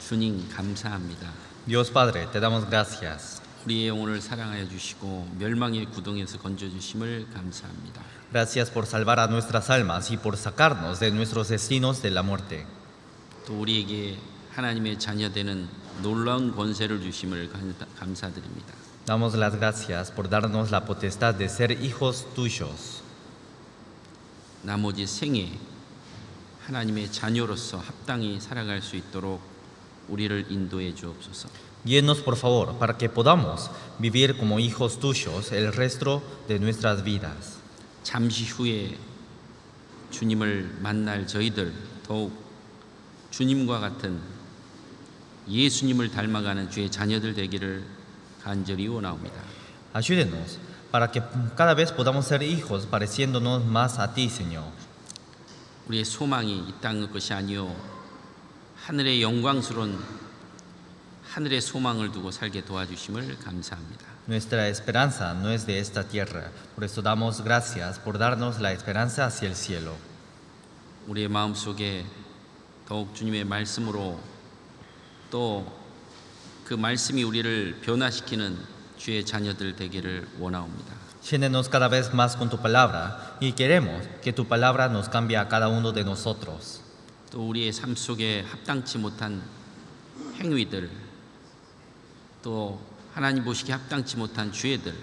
주님 감사합니다. Dios Padre, te damos gracias. 우리의 영혼을 사랑하여 주시고 멸망의 구덩이에서 건져 주심을 감사합니다. Gracias por salvar a nuestras almas y por sacarnos de nuestros destinos de la muerte. 또 우리에게 하나님의 자녀되는 놀라운 권세를 주심을 감사드립니다. Damos las gracias por darnos la potestad de ser hijos tuyos. 나머지 생에 하나님의 자녀로서 합당히 살아갈 수 있도록 우리를 인도해 주옵소서. Guíenos por favor para que podamos vivir como hijos tuyos el resto de nuestras vidas. 잠시 후에 주님을 만날 저희들 더욱 주님과 같은 예수님을 닮아가는 주의 자녀들 되기를 간절히 원하옵니다. Ayúdenos para que cada vez podamos ser hijos pareciéndonos más a ti, Señor. 우리의 소망이 이 땅의 것이 아니요 하늘의 영광스러운 하늘의 소망을 두고 살게 도와주심을 감사합니다. Nuestra esperanza no es de esta tierra, por eso damos gracias por darnos la esperanza hacia el cielo. 우리의 마음속에 더욱 주님의 말씀으로 또 그 말씀이 우리를 변화시키는 주의 자녀들 되기를 원하옵니다. Llénenos cada vez más con tu palabra y queremos que tu palabra nos cambie a cada uno de nosotros. 또 우리의 삶 속에 합당치 못한 행위들 또 하나님 보시기에 합당치 못한 죄들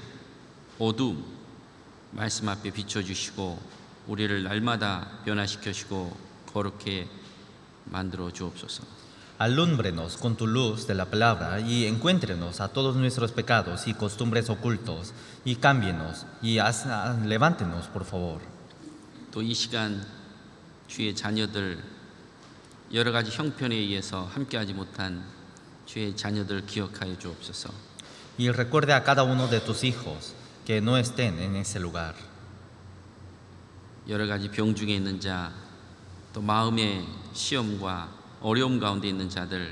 어둠 말씀 앞에 비춰주시고 우리를 날마다 변화시켜주시고 거룩해 만들어 주옵소서. Alúmbrenos con tu luz de la palabra y encuéntrenos a todos nuestros pecados y costumbres ocultos y cámbienos y levántenos, por favor. 또 이 시간 주의 자녀들 여러 가지 형편에 의해서 함께하지 못한 주의 자녀들 기억하여 주옵소서. Y recuerde a cada uno de tus hijos que no estén en ese lugar. 여러 가지 병 중에 있는 자, 또 마음의 시험과 어려움 가운데 있는 자들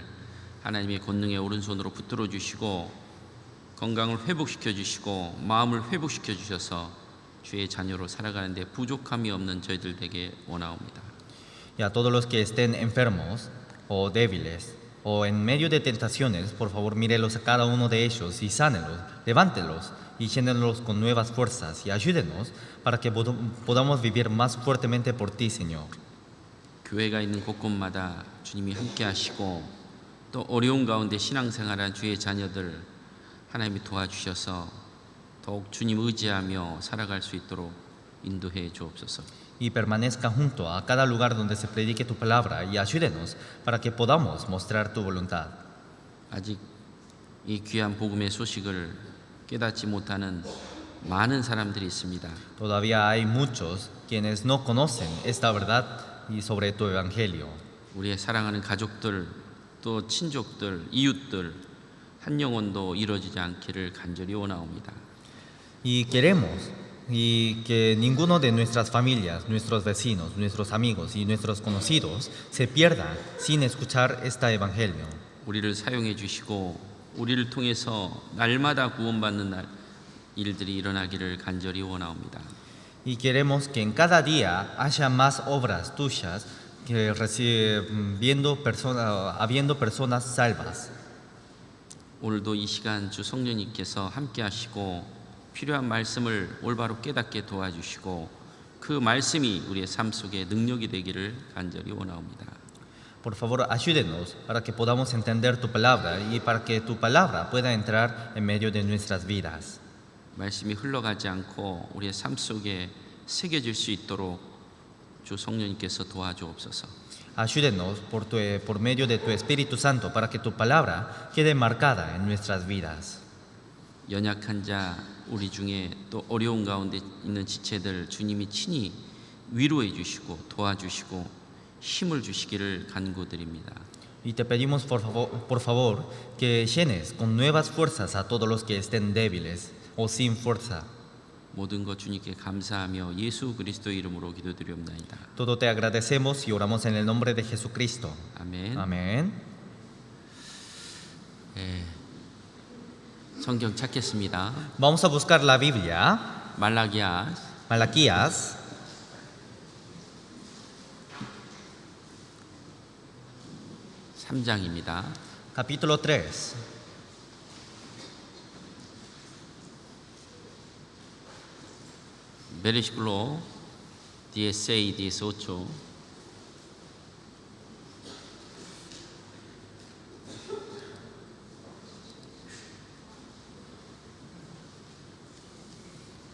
하나님의 권능의 오른손으로 붙들어 주시고 건강을 회복시켜 주시고 마음을 회복시켜 주셔서 주의 자녀로 살아가는데 부족함이 없는 저희들 되게 원하옵니다. Y a todos los que estén enfermos o débiles o en medio de tentaciones, por favor mírelos a cada uno de ellos y sánelos, levántelos y llénenlos con nuevas fuerzas y ayúdenos para que podamos vivir más fuertemente por ti, Señor. 교회가 있는 곳곳마다 주님이 함께 하시고 또 어려운 가운데 신앙생활한 주의 자녀들 하나님이 도와주셔서 더욱 주님 의지하며 살아갈 수 있도록 인도해 주옵소서. Y permanezca junto a cada lugar donde se predique tu palabra y ayúdenos para que podamos mostrar tu voluntad. 아직 이 귀한 복음의 소식을 깨닫지 못하는 많은 사람들이 있습니다. Todavía hay muchos quienes no conocen esta verdad y sobre tu evangelio. 우리의 사랑하는 가족들 또 친족들 이웃들 한 영혼도 이루어지지 않기를 간절히 원하옵니다. Y queremos y que ninguno de nuestras familias, nuestros vecinos, nuestros amigos y nuestros conocidos se pierda sin escuchar este evangelio. 우리를 사용해 주시고 우리를 통해서 날마다 구원받는 일들이 일어나기를 간절히 원하옵니다. Y queremos que en cada día haya más obras tuyas que habiendo personas salvas. 오늘도 이 시간 주 성령님께서 함께 하시고 필요한 말씀을 올바로 깨닫게 도와주시고 그 말씀이 우리의 삶 속에 능력이 되기를 간절히 원하옵니다. Por favor, ayúdenos para que podamos entender tu palabra y para que tu palabra pueda entrar en medio de nuestras vidas. 말씀이 흘러가지 않고 우리의 삶 속에 새겨질 수 있도록 주 성령님께서 도와주옵소서. Ayúdenos por medio de tu Espíritu Santo para que tu palabra quede marcada en nuestras vidas. 연약한 자 우리 중에 또 어려운 가운데 있는 지체들 주님이 친히 위로해 주시고 도와주시고 힘을 주시기를 간구드립니다. Y te pedimos por favor que llenes con nuevas fuerzas a todos los que estén débiles o sin fuerza. 모든 것 주님께 감사하며 예수 그리스도 이름으로 기도드리옵나이다. Todo te agradecemos y oramos en el nombre de Jesucristo. 아멘. Amén. 성경 찾겠습니다. Vamos a buscar la Biblia, Malaquías, 3장입니다. Capítulo 3. Versículo 16 y 18.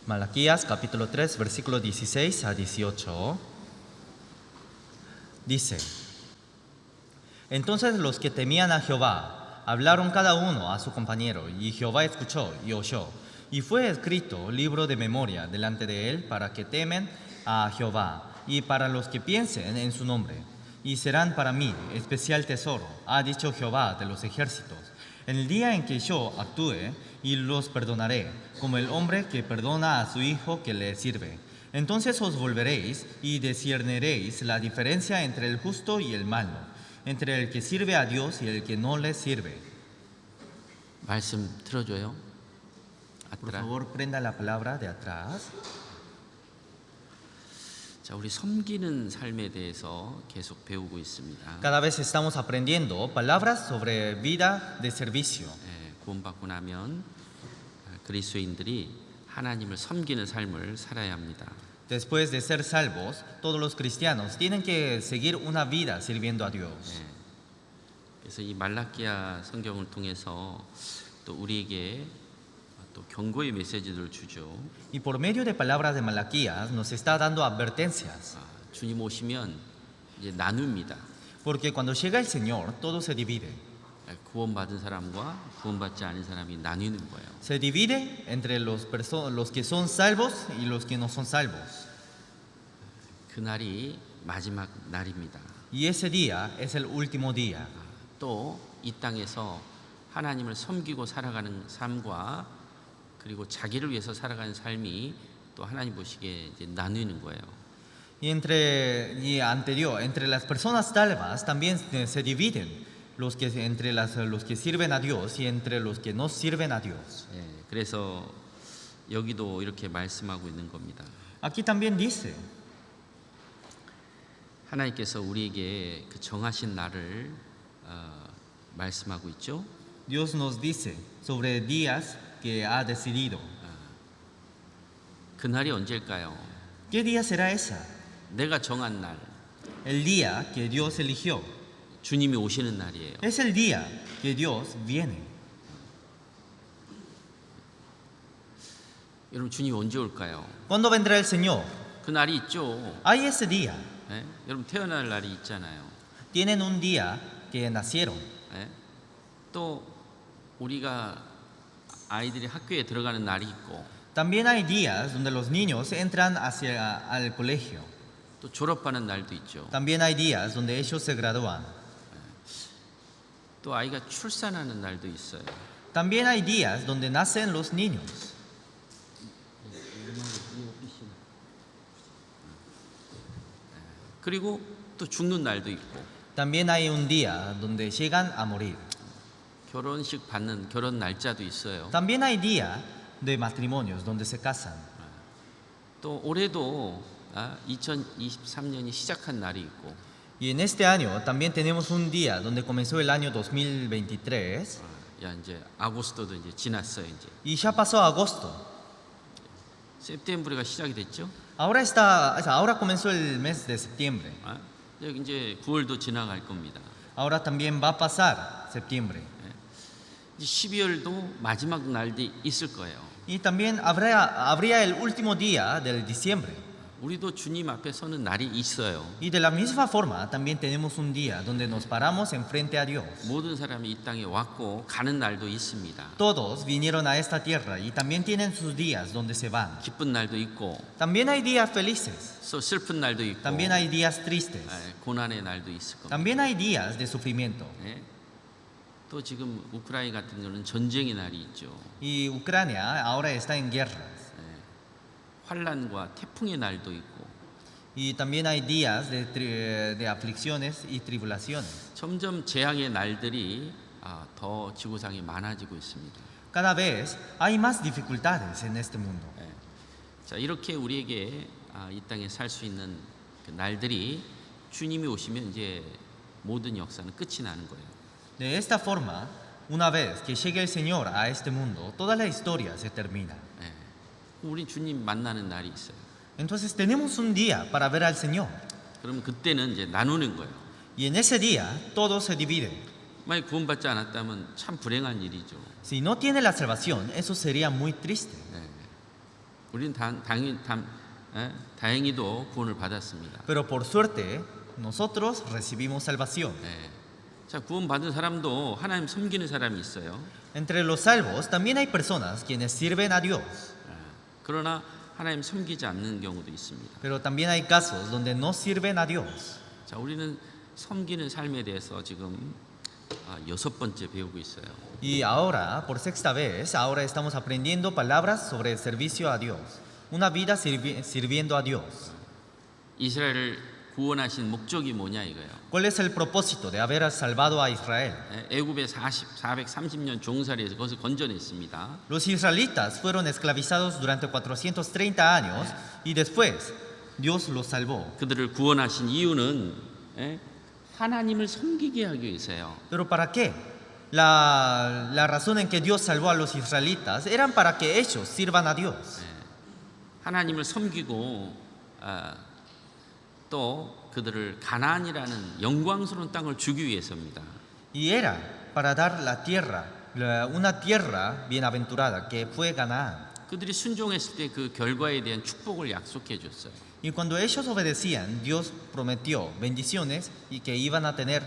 Malaquías capítulo 3, versículo 16 a 18. Dice: Entonces los que temían a Jehová hablaron cada uno a su compañero, y Jehová escuchó y oyó. Y fue escrito libro de memoria delante de él para que temen a Jehová y para los que piensen en su nombre. Y serán para mí especial tesoro, ha dicho Jehová de los ejércitos. En el día en que yo actúe, y los perdonaré, como el hombre que perdona a su hijo que le sirve. Entonces os volveréis y discerniréis la diferencia entre el justo y el malo, entre el que sirve a Dios y el que no le sirve. 말씀 들어줘요. Por 아트라. favor, prenda la palabra de atrás. 자, 우리 섬기는 삶에 대해서 계속 배우고 있습니다. Cada vez estamos aprendiendo palabras sobre vida de servicio. 구원받고 나면 그리스도인들이 하나님을 섬기는 삶을 살아야 합니다. Después de ser salvos, todos los cristianos tienen que seguir una vida sirviendo a Dios. 그래서 이 말라기야 성경을 통해서 또 우리에게 또 경고의 메시지를 주죠. Y por medio de palabras de Malaquías nos está dando advertencias. 주님 오시면 이제 나눕니다. Porque cuando llega el Señor, todo se divide. 구원받은 사람과 구원받지 않은 사람이 나뉘는 거예요. Se divide entre los que son salvos y los que no son salvos. 그날이 마지막 날입니다. Y ese día es el último día. 또 이 땅에서 하나님을 섬기고 살아가는 삶과 그리고 자기를 위해서 살아가는 삶이 또 하나님 보시기에 이제 나뉘는 거예요. Y entre las personas salvas también se dividen entre los que sirven a Dios y entre los que no sirven a Dios. 그래서 여기도 이렇게 말씀하고 있는 겁니다. Aquí también dice, 하나님께서 우리에게 그 정하신 날을 말씀하고 있죠. Dios nos dice sobre días que ha decidido. 그 날이 언제일까요? ¿Qué día será esa? 내가 정한 날, El día que Dios eligió. 주님이 오시는 날이에요. Es el día que Dios viene. 여러분 주님이 언제 올까요? ¿Cuándo vendrá el Señor? 그 날이 있죠. Hay ese día. 여러분 태어날 날이 있잖아요. Tienen un día que nacieron. 또 우리가 아이들이 학교에 들어가는 날이 있고 También hay días donde los niños entran al colegio. 또 졸업하는 날도 있죠. También hay días donde ellos se gradúan. 또 아이가 출산하는 날도 있어요. También hay días donde nacen los niños. 그리고 또 죽는 날도 있고 También hay un día donde llegan a morir. 결혼식 받는 결혼 날짜도 있어요. También hay día de matrimonios donde se casan. 또 올해도 2023년이 시작한 날이 있고 Y en este año también tenemos un día donde comenzó el año 2023 야 이제 아고스토도 이제 지났어요 이제. y ya pasó agosto. september가 시작이 됐죠. Ahora comenzó el mes de septiembre. 이제 9월도 지나갈 겁니다. Ahora también va a pasar septiembre. 이제 12월도 마지막 날도 있을 거예요. Y también habría el último día del diciembre. 우리도 주님 앞에 서는 날이 있어요. Y de la misma forma también tenemos un día donde nos paramos enfrente a Dios. 모든 사람이 이 땅에 왔고 가는 날도 있습니다. Todos vinieron a esta tierra y también tienen sus días donde se van. 기쁜 날도 있고 También hay días felices. 또 슬픈 날도 있고 También hay días tristes. 고난의 날도 있을 겁니다. También hay días de sufrimiento. 또 지금 우크라이나 같은 경우는 전쟁의 날이 있죠. Y Ucrania ahora está en guerra. 환란과 태풍의 날도 있고 Y también hay días de aflicciones y tribulaciones. 점점 재앙의 날들이 더 지구상에 많아지고 있습니다. Cada vez hay más dificultades en este mundo. 자, 이렇게 우리에게 이 땅에 살 수 있는 그 날들이 주님이 오시면 이제 모든 역사는 끝이 나는 거예요. De esta forma, una vez que llegue el Señor a este mundo, toda la historia se termina. 예. 우리 주님 만나는 날이 있어요. Entonces tenemos un día para ver al Señor. 그러면 그때는 이제 나누는 거예요. Y en ese día todo se divide. 만약 구원받지 않았다면 참 불행한 일이죠. Si no tiene la salvación, eso sería muy triste. 예. 우리는 다행히도 구원을 받았습니다. Pero por suerte, nosotros recibimos salvación. 예. 자, 구원받은 사람도 하나님 섬기는 사람이 있어요. Entre los salvos también hay personas quienes sirven a Dios. 예. 그러나 하나님 섬기지 않는 경우도 있습니다. Pero también hay casos donde no sirven a Dios. 자, 우리는 섬기는 삶에 대해서 지금 6번째 배우고 있어요. Y ahora, por sexta vez, ahora estamos aprendiendo palabras sobre el servicio a Dios. Una vida sirviendo a Dios. 이스라엘을 구원하신 목적이 뭐냐 이거예요. ¿Cuál es el propósito de haber salvado a Israel? 예, 애굽에 430년 종살이에서 거기서 건져냈습니다. Los israelitas fueron esclavizados durante 430 años y después Dios los salvó. 그들을 구원하신 이유는 하나님을 섬기게 하기 위해서요. ¿Pero para qué? La razón en que Dios salvó a los israelitas eran para que ellos sirvan a Dios. 하나님을 섬기고 또 그들을 가나안이라는 영광스러운 땅을 주기 위해서입니다. Y era para dar la tierra, una tierra bienaventurada que fue Canaán. 그들이 순종했을 때 그 결과에 대한 축복을 약속해 줬어요. Y cuando ellos obedecían, Dios prometió bendiciones y que iban a tener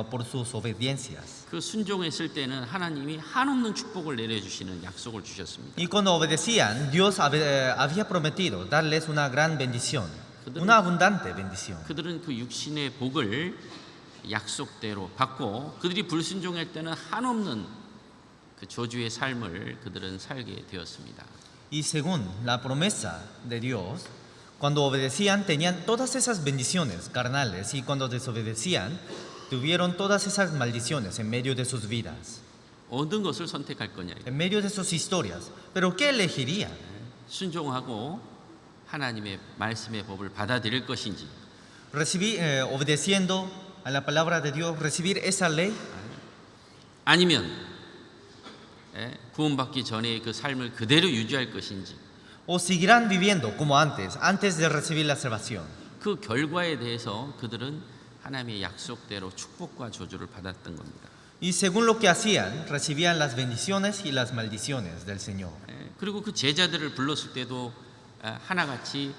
por sus obediencias. 그 순종했을 때는 하나님이 한없는 축복을 내려주시는 약속을 주셨습니다. Y cuando obedecían, Dios había prometido darles una gran bendición, una abundante bendición. 그들은 그 육신의 복을 약속대로 받고 그들이 불순종할 때는 한없는 그 저주의 삶을 그들은 살게 되었습니다. Y según la promesa de Dios, cuando obedecían tenían todas esas bendiciones carnales y cuando desobedecían tuvieron todas esas maldiciones en medio de sus vidas, 어떤 것을 선택할 거냐. en medio de sus historias. ¿Pero qué elegirían? 순종하고 하나님의 말씀의 법을 받아들일 것인지 Obedeciendo a la palabra de Dios, recibir esa ley, 아니면 구원받기 전에 그 삶을 그대로 유지할 것인지 o seguirán viviendo como antes de recibir la salvación. 그 결과에 대해서 그들은 하나님의 약속대로 축복과 저주를 받았던 겁니다. Y según lo que hacían, recibían las bendiciones y las maldiciones del Señor. 그리고 그 제자들을 불렀을 때도 하나같이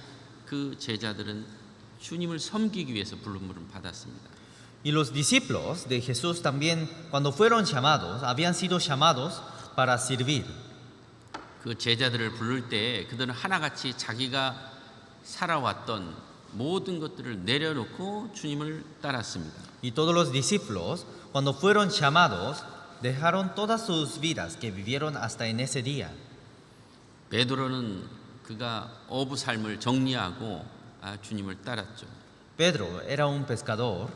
그 제자들은 주님을 섬기기 위해서 부름을 받았습니다. Y los discípulos de Jesús también, cuando fueron llamados, habían sido llamados para servir. 그 제자들을 부를 때 그들은 하나같이 자기가 살아왔던 모든 것들을 내려놓고 주님을 따랐습니다. Y todos los discípulos, cuando fueron llamados, dejaron todas sus vidas que vivieron hasta en ese día. 베드로는 그가 어부 삶을 정리하고 주님을 따랐죠. Pedro era un pescador,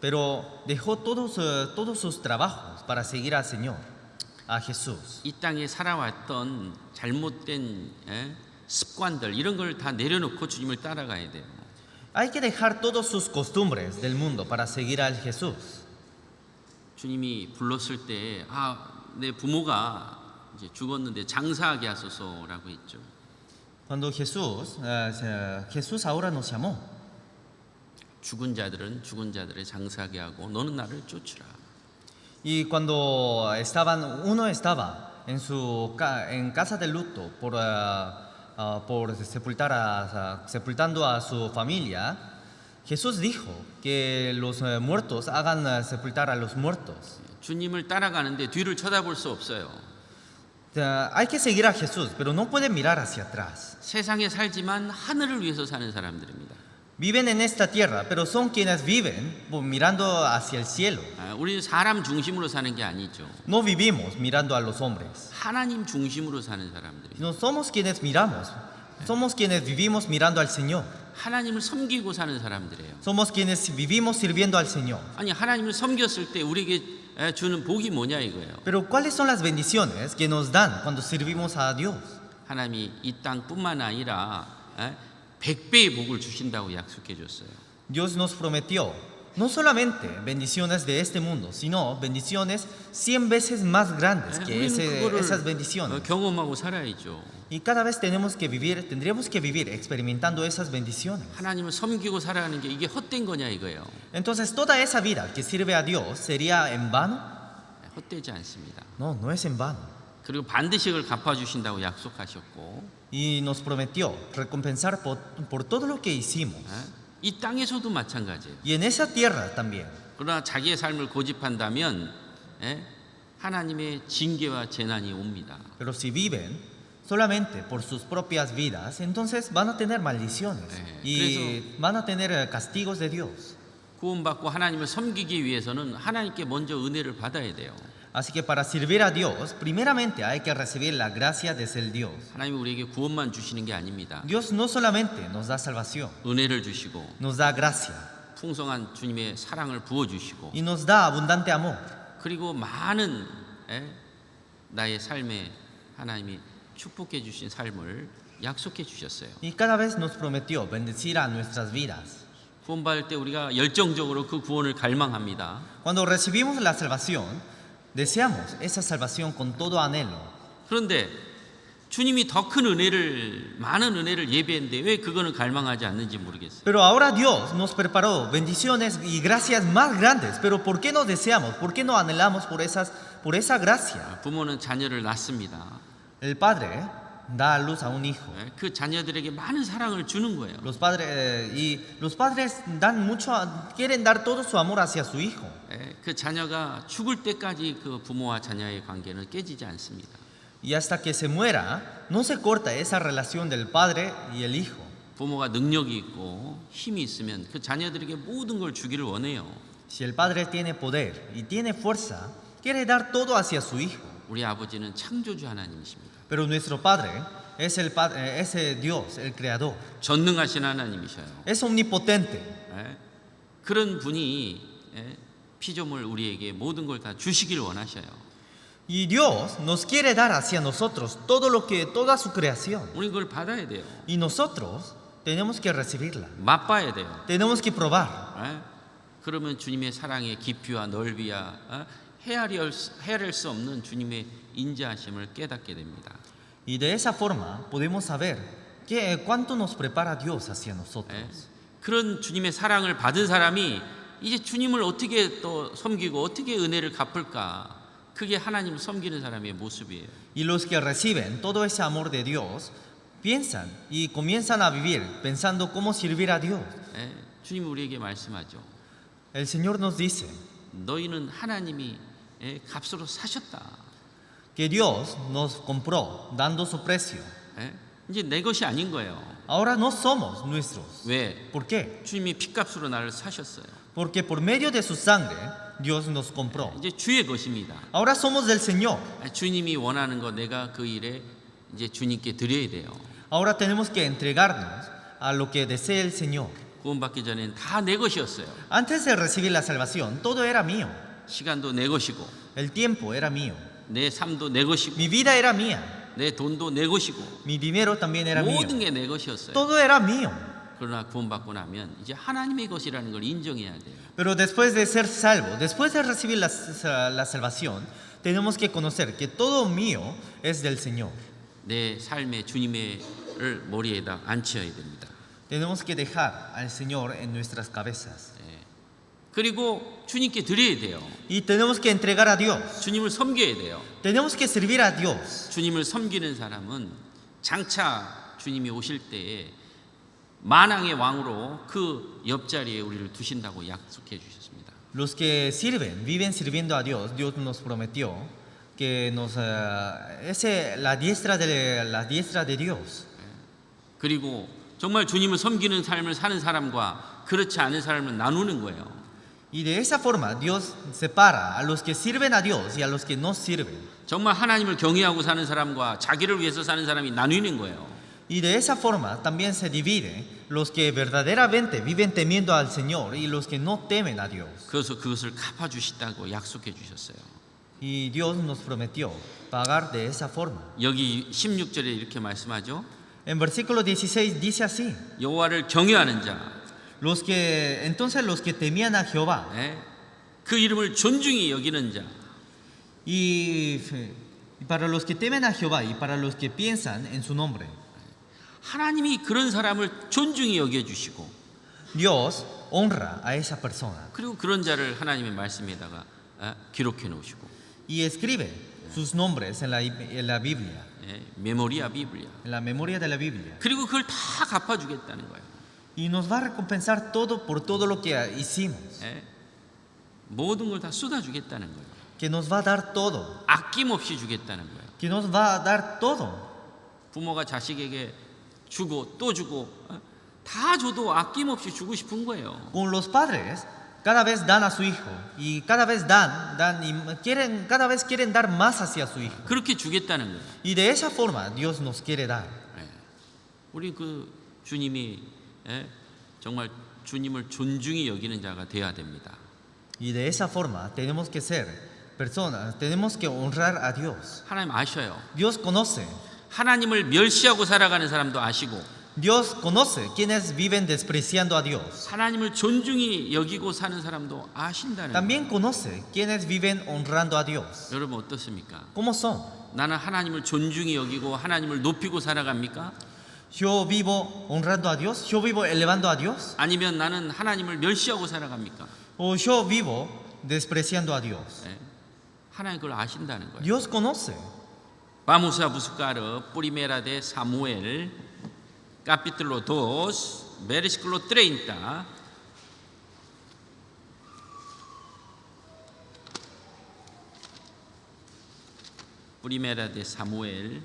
pero dejó todos sus trabajos para seguir al Señor, a Jesús. 이 땅에 살아왔던 잘못된 습관들 이런 걸 다 내려놓고 주님을 따라가야 돼요. Hay que dejar todas sus costumbres del mundo para seguir al Jesús. 주님이 불렀을 때 내 부모가 이제 죽었는데 장사하게 하소서라고 했죠. Cuando Jesús ahora nos llamó. 죽은 자들은 죽은 자들을 장사하게 하고 너는 나를 쫓으라. Y cuando uno estaba en casa de luto por sepultando a su familia, Jesús dijo que los muertos hagan sepultar a los muertos. 주님을 따라가는데 뒤를 쳐다볼 수 없어요. Hay que seguir a Jesús, pero no pueden mirar hacia atrás. 세상에 살지만 하늘을 위해서 사는 사람들입니다. Viven en esta tierra, pero son quienes viven mirando hacia el cielo. 우리는 사람 중심으로 사는 게 아니죠. No vivimos mirando a los hombres. 하나님 중심으로 사는 사람들이. No somos quienes miramos, somos quienes vivimos mirando al Señor. 하나님을 섬기고 사는 사람들이에요. Somos quienes vivimos sirviendo al Señor. 아니 하나님을 섬겼을 때 우리에게 주는 복이 뭐냐 이거예요. Pero ¿cuáles son las bendiciones que nos dan cuando servimos a Dios? 하나님이 이 땅뿐만 아니라 100배의 복을 주신다고 약속해 줬어요. Dios nos prometió no solamente bendiciones de este mundo, sino bendiciones 100 veces más grandes que 우리는 esas 그거를 bendiciones. 경험하고 살아야죠. Y cada vez tendríamos que vivir experimentando esas bendiciones. 하나님을 섬기고 살아가는 게 이게 헛된 거냐 이거예요. Entonces, toda esa vida que sirve a Dios sería en vano. 헛되지 않습니다. No, no es en vano. 그리고 반드시 그걸 갚아주신다고 약속하셨고 Y nos prometió recompensar por todo lo que hicimos. 이 땅에서도 마찬가지예요. Y en esa tierra también. 그러나 자기의 삶을 고집한다면 하나님의 징계와 재난이 옵니다. Pero si viven solamente por sus propias vidas, entonces van a tener maldiciones y van a tener castigos de Dios. 구원받고 하나님을 섬기기 위해서는 하나님께 먼저 은혜를 받아야 돼요. Así que para servir a Dios, primeramente hay que recibir la gracia de ser Dios. 하나님이 우리에게 구원만 주시는 게 아닙니다. Dios no solamente nos da salvación, 은혜를 주시고 nos da gracia 풍성한 주님의 사랑을 부어주시고 y nos da abundante amor. 그리고 많은 나의 삶에 하나님이 축복해 주신 삶을 약속해 주셨어요. Y cada vez nos prometió bendecir a nuestras vidas. 구원받을 때 우리가 열정적으로 그 구원을 갈망합니다. Cuando recibimos la salvación, deseamos esa salvación con todo anhelo. 그런데 주님이 더 큰 은혜를 많은 은혜를 예비했는데 왜 그거는 갈망하지 않는지 모르겠어요. Pero ahora Dios nos preparó bendiciones y gracias más grandes. Pero ¿por qué no deseamos? ¿Por qué no anhelamos por esa gracia? 부모는 자녀를 낳습니다. El padre da a luz a un hijo. 그 자녀들에게 많은 사랑을 주는 거예요. Los padres quieren dar todo su amor hacia su hijo. 그 자녀가 죽을 때까지 그 부모와 자녀의 관계는 깨지지 않습니다. Y hasta que se muera, no se corta esa relación del padre y el hijo. 부모가 능력이 있고 힘이 있으면 그 자녀들에게 모든 걸 주기를 원해요. Si el padre tiene poder y tiene fuerza, quiere dar todo hacia su hijo. 우리 아버지는 창조주 하나님이십니다. Pero nuestro padre es Dios, el creador. 전능하신 하나님이셔요. Es omnipotente. 그런 분이 피조물 우리에게 모든 걸 다 주시기를 원하셔요. Y Dios nos quiere dar hacia nosotros toda su creación. 우리 그걸 받아야 돼요. Y nosotros tenemos que recibirla. 맛봐야 돼요. Tenemos que probar. 그러면 주님의 사랑의 깊이와 넓이와 헤아릴 수 없는 주님의 인자하심을 깨닫게 됩니다. Y de esa forma podemos saber cuánto nos prepara Dios hacia nosotros. 그런 주님의 사랑을 받은 사람이 이제 주님을 어떻게 또 섬기고 어떻게 은혜를 갚을까? 그게 하나님을 섬기는 사람의 모습이에요. Y los que reciben todo ese amor de Dios piensan y comienzan a vivir pensando cómo servir a Dios. 주님 우리에게 말씀하죠. El Señor nos dice 너희는 하나님이 값으로 사셨다. que Dios nos compró dando su precio. 이제 내 것이 아닌 거예요. Ahora no somos nuestros. 왜? ¿Por qué? 주님이 피값으로 나를 사셨어요. Porque por medio de su sangre Dios nos compró. 이제 주의 것입니다. Ahora somos del Señor. 주님이 원하는 거 내가 그 일에 이제 주님께 드려야 돼요. Ahora tenemos que entregarnos a lo que desee el Señor. 구원받기 전엔 다 내 것이었어요. Antes de recibir la salvación, todo era mío. 시간도 내 것이고, El tiempo era mío. 내 삶도 내 것이고, Mi vida era mía. 내 돈도 내 것이고, Mi dinero también era mío. 모든 게 내 것이었어요. Todo era mío. 그러나 구원받고 나면 이제 하나님의 것이라는 걸 인정해야 돼요. Pero después de ser salvo, después de recibir la salvación, tenemos que conocer que todo mío es del Señor. 내 삶의 주님을 머리에다 앉혀야 됩니다. Tenemos que dejar al Señor en nuestras cabezas. 그리고 주님께 드려야 돼요. Y tenemos que entregar a Dios. 주님을 섬겨야 돼요. Tenemos que servir a Dios. 주님을 섬기는 사람은 장차 주님이 오실 때에 만왕의 왕으로 그 옆자리에 우리를 두신다고 약속해 주셨습니다. Los que viven sirviendo a Dios, Dios nos prometió que la diestra de Dios. 그리고 정말 주님을 섬기는 삶을 사는 사람과 그렇지 않은 사람을 나누는 거예요. Y de esa forma Dios separa a los que sirven a Dios y a los que no sirven. 정말 하나님을 경외하고 사는 사람과 자기를 위해서 사는 사람이 나뉘는 거예요. Y de esa forma también se divide los que verdaderamente viven temiendo al Señor y los que no temen a Dios. 그래서 그것을 갚아 주시다고 약속해 주셨어요. Y Dios nos prometió pagar de esa forma. 여기 16절에 이렇게 말씀하죠. En versículo 16 dice así: 여호와를 경외하는 자, Entonces los que temían a Jehová 예, 그 이름을 존중히 여기는 자, y para los que temen a Jehová y para los que piensan en su nombre, 하나님이 그런 사람을 존중히 여겨주시고 Dios honra a esa persona 그리고 그런 자를 하나님의 말씀에다가 기록해 놓으시고 y escribe sus nombres en la Biblia, 예, 메모리아 비블리아. en la memoria de la Biblia. 그리고 그걸 다 갚아주겠다는 거예요. Y nos va a recompensar todo por todo lo que hicimos, 예, 모든 걸 다 쏟아주겠다는 거예요. que nos va a dar todo, 아낌없이 주겠다는 거예요. que nos va a dar todo. 부모가 자식에게 주고 또 주고 다 줘도 아낌없이 주고 싶은 거예요. Con los padres, cada vez dan a su hijo y cada vez dan y cada vez quieren dar más hacia su hijo. 그렇게 주겠다는 거예요. Y de esa forma Dios nos quiere dar. 예, 우리 그 주님이 정말 주님을 존중히 여기는 자가 되어야 됩니다. Y de esa forma tenemos que ser personas, tenemos que honrar a Dios. 하나님 아셔요. Dios conoce, 하나님을 멸시하고 살아가는 사람도 아시고 Dios conoce quienes viven despreciando a Dios. 하나님을 존중히 여기고 사는 사람도 아신다는 거예요. También conoce quienes viven honrando a Dios. 여러분 어떻습니까? ¿Cómo son? 나는 하나님을 존중히 여기고 하나님을 높이고 살아갑니까? ¿Yo vivo honrando a Dios? ¿Yo vivo elevando a Dios? 아니면 나는 하나님을 멸시하고 살아갑니까? ¿O yo vivo despreciando a Dios? 예, 하나님 그걸 아신다는 거예요. Dios conoce. Vamos a buscar Primera de Samuel, capítulo 2, versículo 30. Primera de Samuel,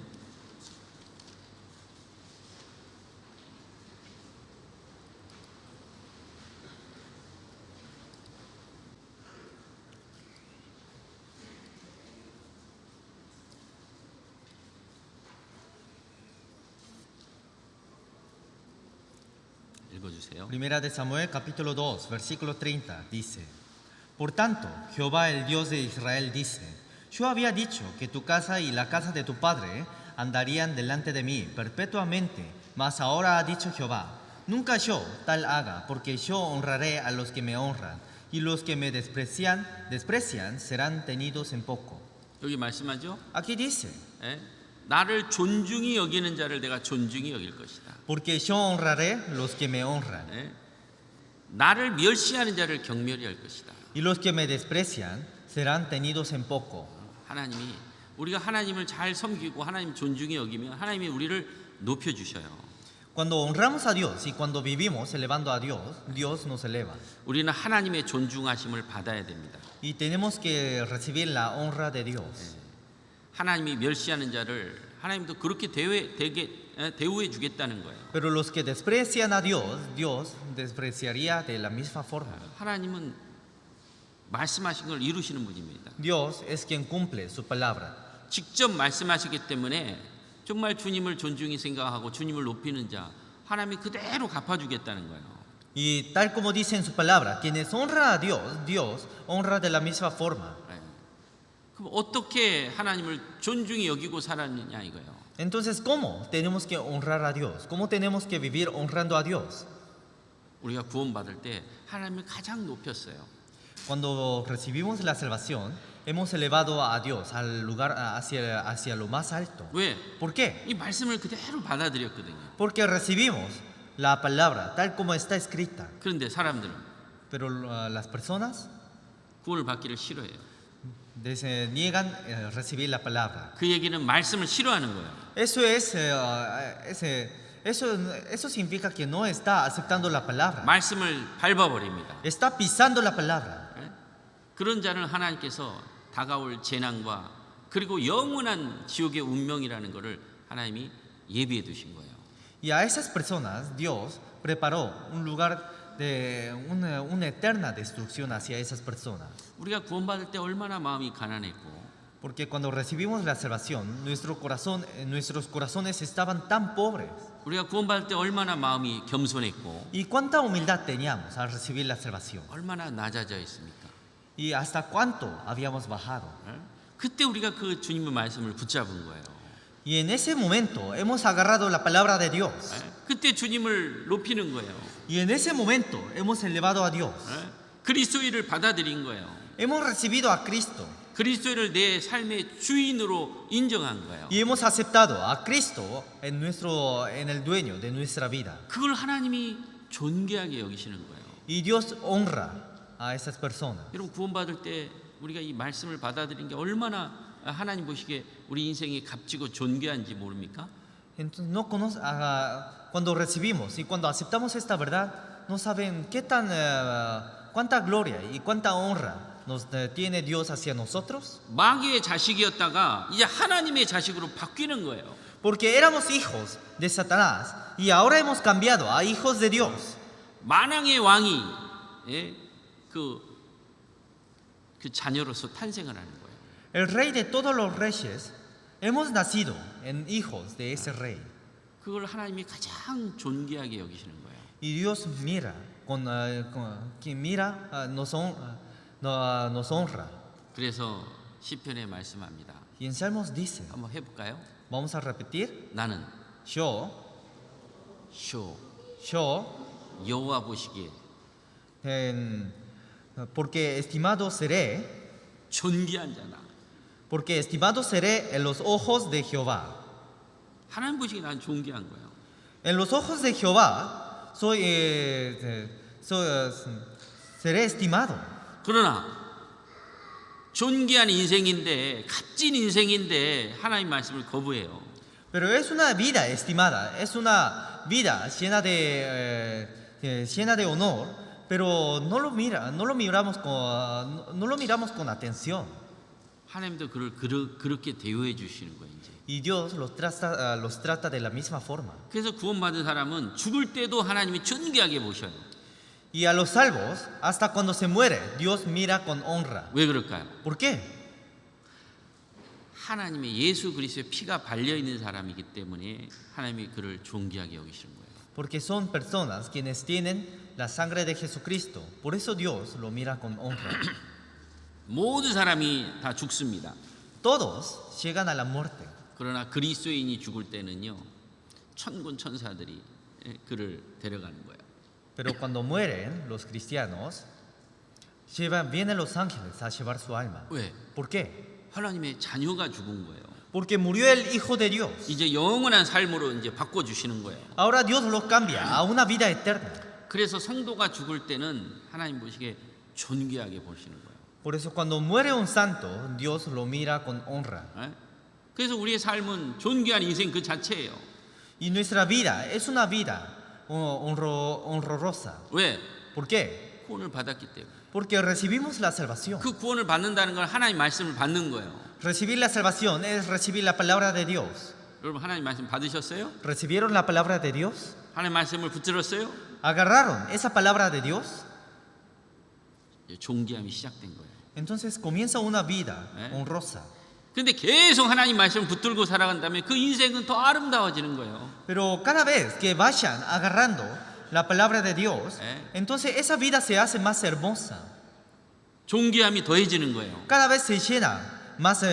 읽어주세요. Primera de Samuel capítulo 2 versículo 30 dice: Por tanto, Jehová el Dios de Israel dice: Yo había dicho que tu casa y la casa de tu padre andarían delante de mí perpetuamente, mas ahora ha dicho Jehová: Nunca yo tal haga, porque yo honraré a los que me honran, y los que me desprecian serán tenidos en poco. 여기 말씀하죠. Aquí dice: 예? 나를 존중히 여기는 자를 내가 존중히 여길 것이다. Porque yo honraré los que me honran, 예? 나를 멸시하는 자를 경멸히 할 것이다. y los que me desprecian serán tenidos en poco. 하나님이 우리가 하나님을 잘 섬기고 하나님 존중히 여기면 하나님이 우리를 높여 주셔요. Cuando honramos a Dios y cuando vivimos elevando a Dios, Dios nos eleva. 우리는 하나님의 존중하심을 받아야 됩니다. Y tenemos que recibir la honra de Dios. 하나님이 멸시하는 자를 하나님도 그렇게 대우해 주겠다는 거예요. Pero los que desprecian a Dios, Dios despreciaría de la misma forma. 하나님은 말씀하신 걸 이루시는 분입니다. Dios es quien cumple su palabra. 직접 말씀하시기 때문에 정말 주님을 존중히 생각하고 주님을 높이는 자 하나님이 그대로 갚아주겠다는 거예요. Y tal como dice en su palabra, quienes honran a Dios, Dios honra de la misma forma. 그럼 어떻게 하나님을 존중히 여기고 살았느냐 이거예요. Entonces, ¿cómo tenemos que honrar a Dios? ¿Cómo tenemos que vivir honrando a Dios? 우리가 구원받을 때 하나님을 가장 높였어요. Cuando recibimos la salvación, hemos elevado a Dios al lugar hacia lo más alto. 왜? ¿Por qué? 이 말씀을 그대로 받아들였거든요. Porque recibimos la palabra tal como está escrita. 그런데 사람들은 Pero las personas 구원을 받기를 싫어해요. niegan recibir la palabra. 그 얘기는 말씀을 싫어하는 거예요. Eso significa que no está aceptando la palabra. 말씀을 밟아버립니다. Está pisando la palabra. 그런 자는 하나님께서 다가올 재난과 그리고 영원한 지옥의 운명이라는 것을 하나님이 예비해 두신 거예요. Y a esas personas Dios preparó un lugar de una eterna destrucción hacia esas personas. 우리가 구원받을 때 얼마나 마음이 가난했고 Porque cuando recibimos la salvación, nuestros corazones estaban tan pobres. 우리가 구원받을 때 얼마나 마음이 겸손했고 Y cuánta humildad teníamos al recibir la salvación. 얼마나 낮아져 있습니까? Y hasta cuánto habíamos bajado. 그때 우리가 그 주님의 말씀을 붙잡은 거예요. Y en ese momento hemos agarrado la palabra de Dios. 그때 주님을 높이는 거예요. Y en ese momento hemos elevado a Dios. 그리스도인을 받아들인 거예요. Hemos recibido a Cristo 그리스도인을 내 삶의 주인으로 인정한 거예요. y hemos aceptado a Cristo en el dueño de nuestra vida. 그걸 하나님이 존귀하게 여기시는 거예요. Y Dios honra a esas personas. 여러분 구원받을 때 우리가 이 말씀을 받아들인 게 얼마나 하나님 보시기에 우리 인생이 값지고 존귀한지 모릅니까? Entonces no cuando recibimos y cuando aceptamos esta verdad, no saben cuánta gloria y cuánta honra nos tiene Dios hacia nosotros. 마귀의 자식이었다가 이제 하나님의 자식으로 바뀌는 거예요. Porque éramos hijos de Satanás y ahora hemos cambiado a hijos de Dios. 만왕의 왕이 그 자녀로서 탄생을 하는 거예요. El rey de todos los reyes, hemos nacido en hijos de ese rey. 그걸 하나님이 가장 존귀하게 여기시는 거예요. Y Dios mira, nos honra. 그래서 시편에 말씀합니다. Y en Salmos dice, 한번 해볼까요? vamos a repetir, 나는 yo 여호와 보시기에 porque estimado seré 존귀한 자다. en los ojos de Jehová. 하나님 보시기에 난 존귀한 거예요. En los ojos de Jehová seré estimado. 그러나 존귀한 인생인데 값진 인생인데 하나님 말씀을 거부해요. Pero es una vida estimada, es una vida llena de honor, pero no lo miramos con atención. 하나님도 그를 그렇게 대우해 주시는 거예요. 이제. Y Dios los trata de la misma forma. 그래서 구원받은 사람은 죽을 때도 하나님이 존귀하게 보셔요. Y a los salvos, hasta cuando se muere, Dios mira con honra. 왜 그럴까요? ¿Por qué? 하나님의 예수 그리스도의 피가 발려 있는 사람이기 때문에 하나님이 그를 존귀하게 여기시는 거예요. Porque son personas quienes tienen la sangre de Jesucristo. Por eso Dios lo mira con honra. 모든 사람이 다 죽습니다. Todos llegan a la muerte. 그러나 그리스도인이 죽을 때는요, 천군 천사들이 그를 데려가는 거예요. Pero cuando mueren los cristianos, vienen los ángeles a llevar su alma. 왜? ¿Por qué? 하나님의 자녀가 죽은 거예요. Porque murió el Hijo de Dios. 이제 영원한 삶으로 이제 바꿔 주시는 거예요. Ahora Dios lo cambia a una vida eterna. 그래서 성도가 죽을 때는 하나님 보시기에 존귀하게 보시는 거예요. Por eso cuando muere un santo, Dios lo mira con honra. 그래서 우리의 삶은 존귀한 인생 그 자체예요. Y nuestra vida es una vida honrosa. 왜? ¿Por qué? 구원을 받았기 때문에. Porque recibimos la salvación. 그 구원을 받는다는 건 하나님 말씀을 받는 거예요. Recibir la salvación es recibir la palabra de Dios. 여러분 하나님 말씀 받으셨어요? ¿Recibieron la palabra de Dios? 하나님 말씀을 붙들었어요? ¿Agarraron esa palabra de Dios? 존귀함이 시작된 거예요. Entonces comienza una vida honrosa. 근데 계속 하나님 말씀을 붙들고 살아간다면 그 인생은 더 아름다워지는 거예요. Pero cada vez que vayan agarrando la palabra de Dios, entonces esa vida se hace más hermosa. 존귀함이 더해지는 거예요. Cada vez se llena más,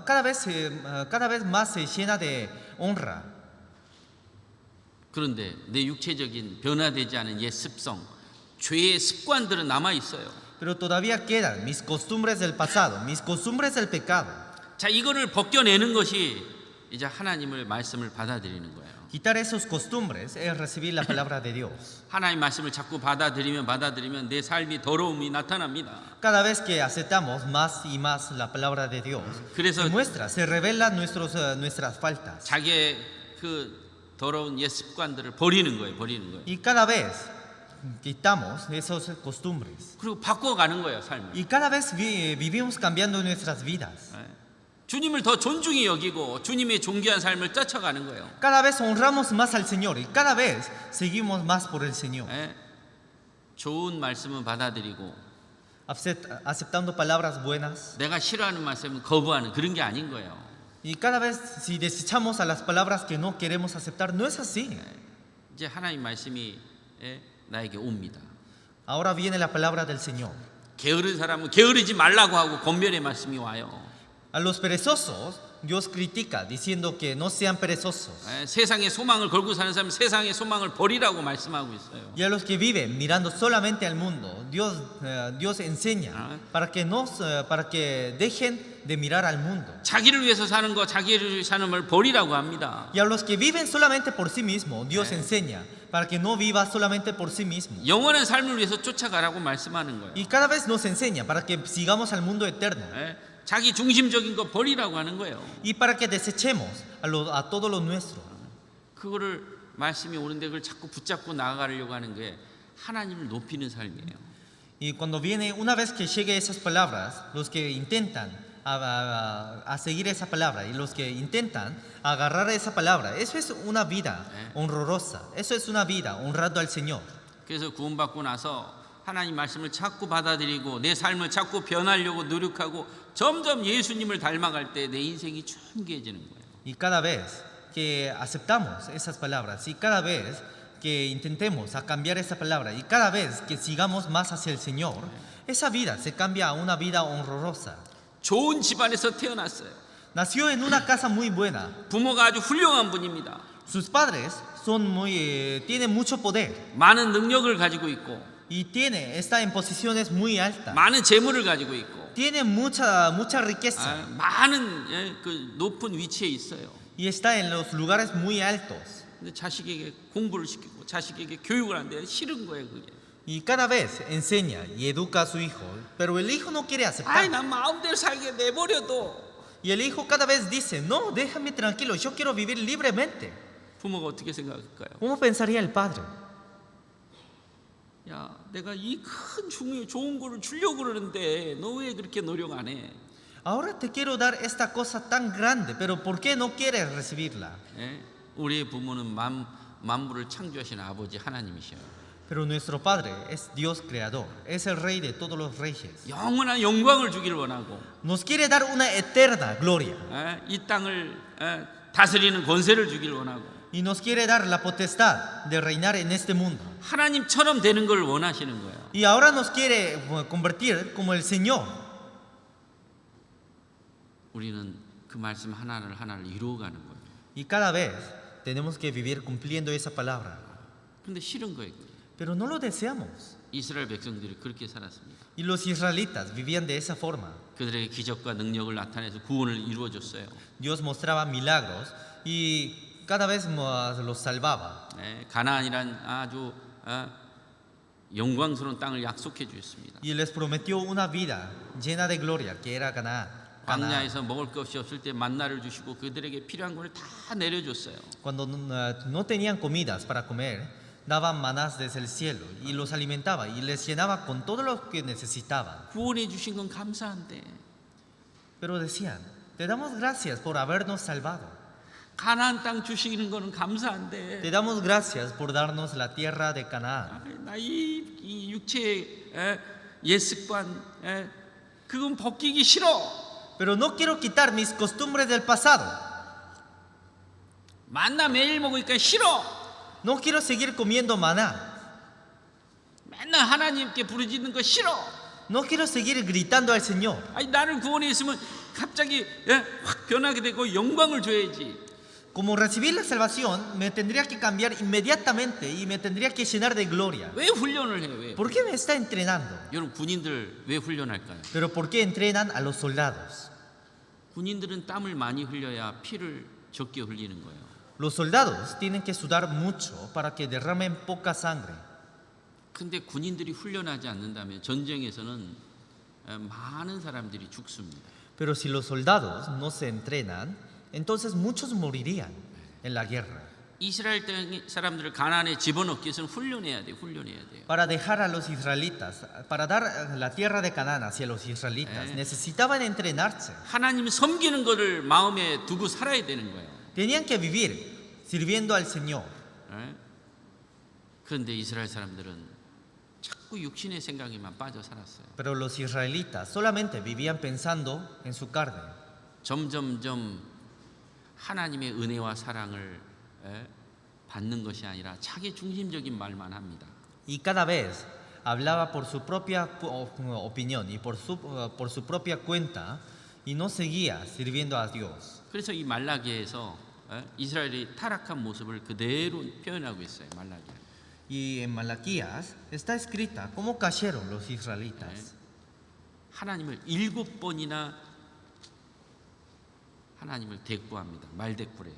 cada vez más se llena de honra. 그런데 내 육체적인 변화되지 않은 옛 습성, 죄의 습관들은 남아 있어요. Pero todavía quedan mis costumbres del pasado, mis costumbres del pecado. 자, 이거를 벗겨내는 것이 이제 하나님의 말씀을 받아들이는 거예요. Quitar esos costumbres es recibir la palabra de Dios. 하나님 말씀을 자꾸 받아들이면 내 삶이 더러움이 나타납니다. Cada vez que aceptamos más y más la palabra de Dios, 그래서 se revelan nuestras faltas. 자기의 그 더러운 옛 습관들을 버리는 거예요. Y cada vez quitamos esas costumbres. 그리고 바꿔가는 거예요, 삶을. Y cada vez vivimos cambiando nuestras vidas. 주님을 더 존중히 여기고 주님의 존귀한 삶을 쫓아가는 거예요. Cada vez honramos más al Señor y cada vez seguimos más por el Señor. 좋은 말씀은 받아들이고 aceptando palabras buenas. 내가 싫어하는 말씀은 거부하는 그런 게 아닌 거예요. Y cada vez si desechamos a las palabras que no queremos aceptar, no es así. 이제 하나님 말씀이 나에게 옵니다. Ahora viene la palabra del Señor. 게으른 사람은 게으르지 말라고 하고 권면의 말씀이 와요. A los perezosos, Dios critica diciendo que no sean perezosos. 세상의 소망을 걸고 사는 사람은 세상의 소망을 버리라고 말씀하고 있어요. Y a los que viven mirando solamente al mundo, Dios enseña para que dejen de mirar al mundo. 자기를 위해서 사는 거, 자기를 위해서 사는 걸 버리라고 합니다. Y a los que viven solamente por sí mismos, Dios enseña para que no viva solamente por sí mismo. 영원한 삶을 위해서 쫓아가라고 말씀하는 거예요. Y cada vez nos enseña para que sigamos al mundo eterno. 자기 중심적인 거 버리라고 하는 거예요. Y para que desechemos a todo lo nuestro. 그거를 말씀이 오는데 그걸 자꾸 붙잡고 나아가려고 하는 게 하나님을 높이는 삶이에요. Y cuando viene, una vez que llegue esas palabras, los que intentan a seguir esa palabra y los que intentan agarrar esa palabra, eso es una vida honrosa, eso es una vida honrando al Señor. 그래서 구원받고 나서 하나님 말씀을 자꾸 받아들이고 내 삶을 자꾸 변하려고 노력하고 점점 예수님을 닮아갈 때 내 인생이 존귀해지는 거예요. Y cada vez que aceptamos esas palabras y cada vez que intentemos a cambiar esa palabra y cada vez que sigamos más hacia el Señor, esa vida se cambia a una vida honrosa. 좋은 집안에서 태어났어요. Nació en una casa muy buena. 부모가 아주 훌륭한 분입니다. Sus padres tienen mucho poder 많은 능력을 가지고 있고 y está en posiciones muy altas. 많은 재물을 가지고 있고 Tiene mucha riqueza 많은 그 높은 위치에 있어요. y está en los lugares muy altos. 근데 자식에게 공부를 시키고 자식에게 교육을 하는데 싫은 거예요, 그게. Y cada vez enseña y educa a su hijo, pero el hijo no quiere 아이, aceptar. 난 마음대로 살게 내버려도. Y el hijo cada vez dice, no, déjame tranquilo, yo quiero vivir libremente. 부모가 어떻게 생각할까요? ¿Cómo pensaría el padre? 야, 내가 이 큰 좋은 거를 주려고 그러는데 너 왜 그렇게 노력 안 해? Ahora te quiero dar esta cosa tan grande, pero ¿por qué no quieres recibirla? 우리의 부모는 만물을 창조하신 아버지 하나님이셔요. Pero nuestro padre es Dios creador, es el rey de todos los reyes. 영원한 영광을 주기를 원하고 Nos quiere dar una eterna gloria 이 땅을 다스리는 권세를 주기를 원하고 y nos quiere dar la potestad de reinar en este mundo. 하나님처럼 되는 걸 원하시는 거예요. Y ahora nos quiere convertir como el Señor. 우리는 그 말씀 하나를 이루어가는 거예요. Y cada vez tenemos que vivir cumpliendo esa palabra. 근데 싫은 거예요. Pero no lo deseamos. 이스라엘 백성들이 그렇게 살았습니다. Y los israelitas vivían de esa forma. 그들에게 기적과 능력을 나타내서 구원을 이루어줬어요. Dios mostraba milagros y cada vez los salvaba. 가나안이란 아주 영광스러운 땅을 약속해 주셨습니다. Y les prometió una vida llena de gloria, que era Canaán. 광야에서 먹을 것이 없을 때 만나를 주시고 그들에게 필요한 것을 다 내려줬어요. Cuando no tenían comidas para comer, daban manás desde el cielo y los alimentaba y les llenaba con todo lo que necesitaban. 구원해 주신 건 감사한데 Pero decían, te damos gracias por habernos salvado. 가나안 땅 주시는 거는 감사한데 Te damos gracias por darnos la tierra de Canaán. 나 이 육체의 옛 습관 그건 벗기기 싫어. Pero no quiero quitar mis costumbres del pasado. 만나 매일 먹으니까 싫어. No quiero seguir comiendo maná. 맨날 하나님께 부르짖는 거 싫어. No quiero seguir gritando al Señor. 아니 나를 구원해 있으면 갑자기 확 변하게 되고 영광을 줘야지. Como recibir la salvación, me tendría que cambiar inmediatamente y me tendría que llenar de gloria. 왜 훈련을 해? 왜? ¿Por qué me está entrenando? 여러분 군인들 왜 훈련할까요? Pero ¿por qué entrenan a los soldados? 군인들은 땀을 많이 흘려야 피를 적게 흘리는 거예요. Los soldados tienen que sudar mucho para que derramen poca sangre. 근데 군인들이 훈련하지 않는다면 전쟁에서는 많은 사람들이 죽습니다. Pero si los soldados no se entrenan, entonces muchos morirían en la guerra. 이스라엘 땅 사람들을 가나안에 집어넣기 위해서는 훈련해야 돼요. Para dejar a los israelitas, para dar la tierra de Canaán hacia los israelitas, necesitaban entrenarse. 하나님 섬기는 것을 마음에 두고 살아야 되는 거예요. Tenían que vivir sirviendo al Señor. 그런데 이스라엘 사람들은 자꾸 육신의 생각에만 빠져 살았어요. Pero los israelitas solamente vivían pensando en su carne. 점점점 하나님의 은혜와 사랑을 받는 것이 아니라 자기 중심적인 말만 합니다. Y cada vez hablaba por su propia opinión y por su propia cuenta y no seguía sirviendo a Dios. 그래서 이 말라기에서 이스라엘의 타락한 모습을 그대로 표현하고 있어요. 말라기. Y en Malaquías está escrita cómo cayeron los israelitas. 하나님을 7번이나 하나님을 대꾸합니다. 말대꾸래요.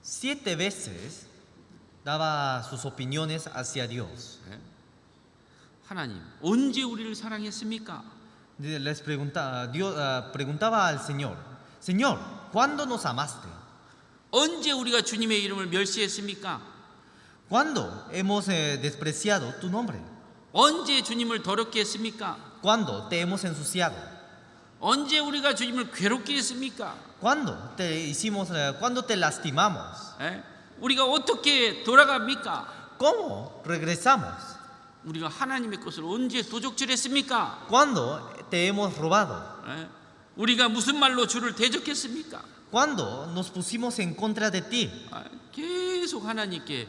7 veces daba sus opiniones hacia Dios. 하나님, 언제 우리를 사랑했습니까? Les preguntaba al Señor, Señor, ¿cuándo nos amaste? 언제 우리가 주님의 이름을 멸시했습니까? ¿Cuándo hemos despreciado tu nombre? 언제 주님을 더럽게 했습니까? ¿Cuándo te hemos ensuciado? 언제 우리가 주님을 괴롭게 했습니까? ¿Cuándo cuándo te lastimamos? 우리가 어떻게 돌아갑니까? ¿Cómo regresamos? 우리가 하나님의 것을 언제 도적질했습니까? ¿Cuándo te hemos robado? 우리가 무슨 말로 주를 대적했습니까? ¿Cuándo nos pusimos en contra de ti? 계속 하나님께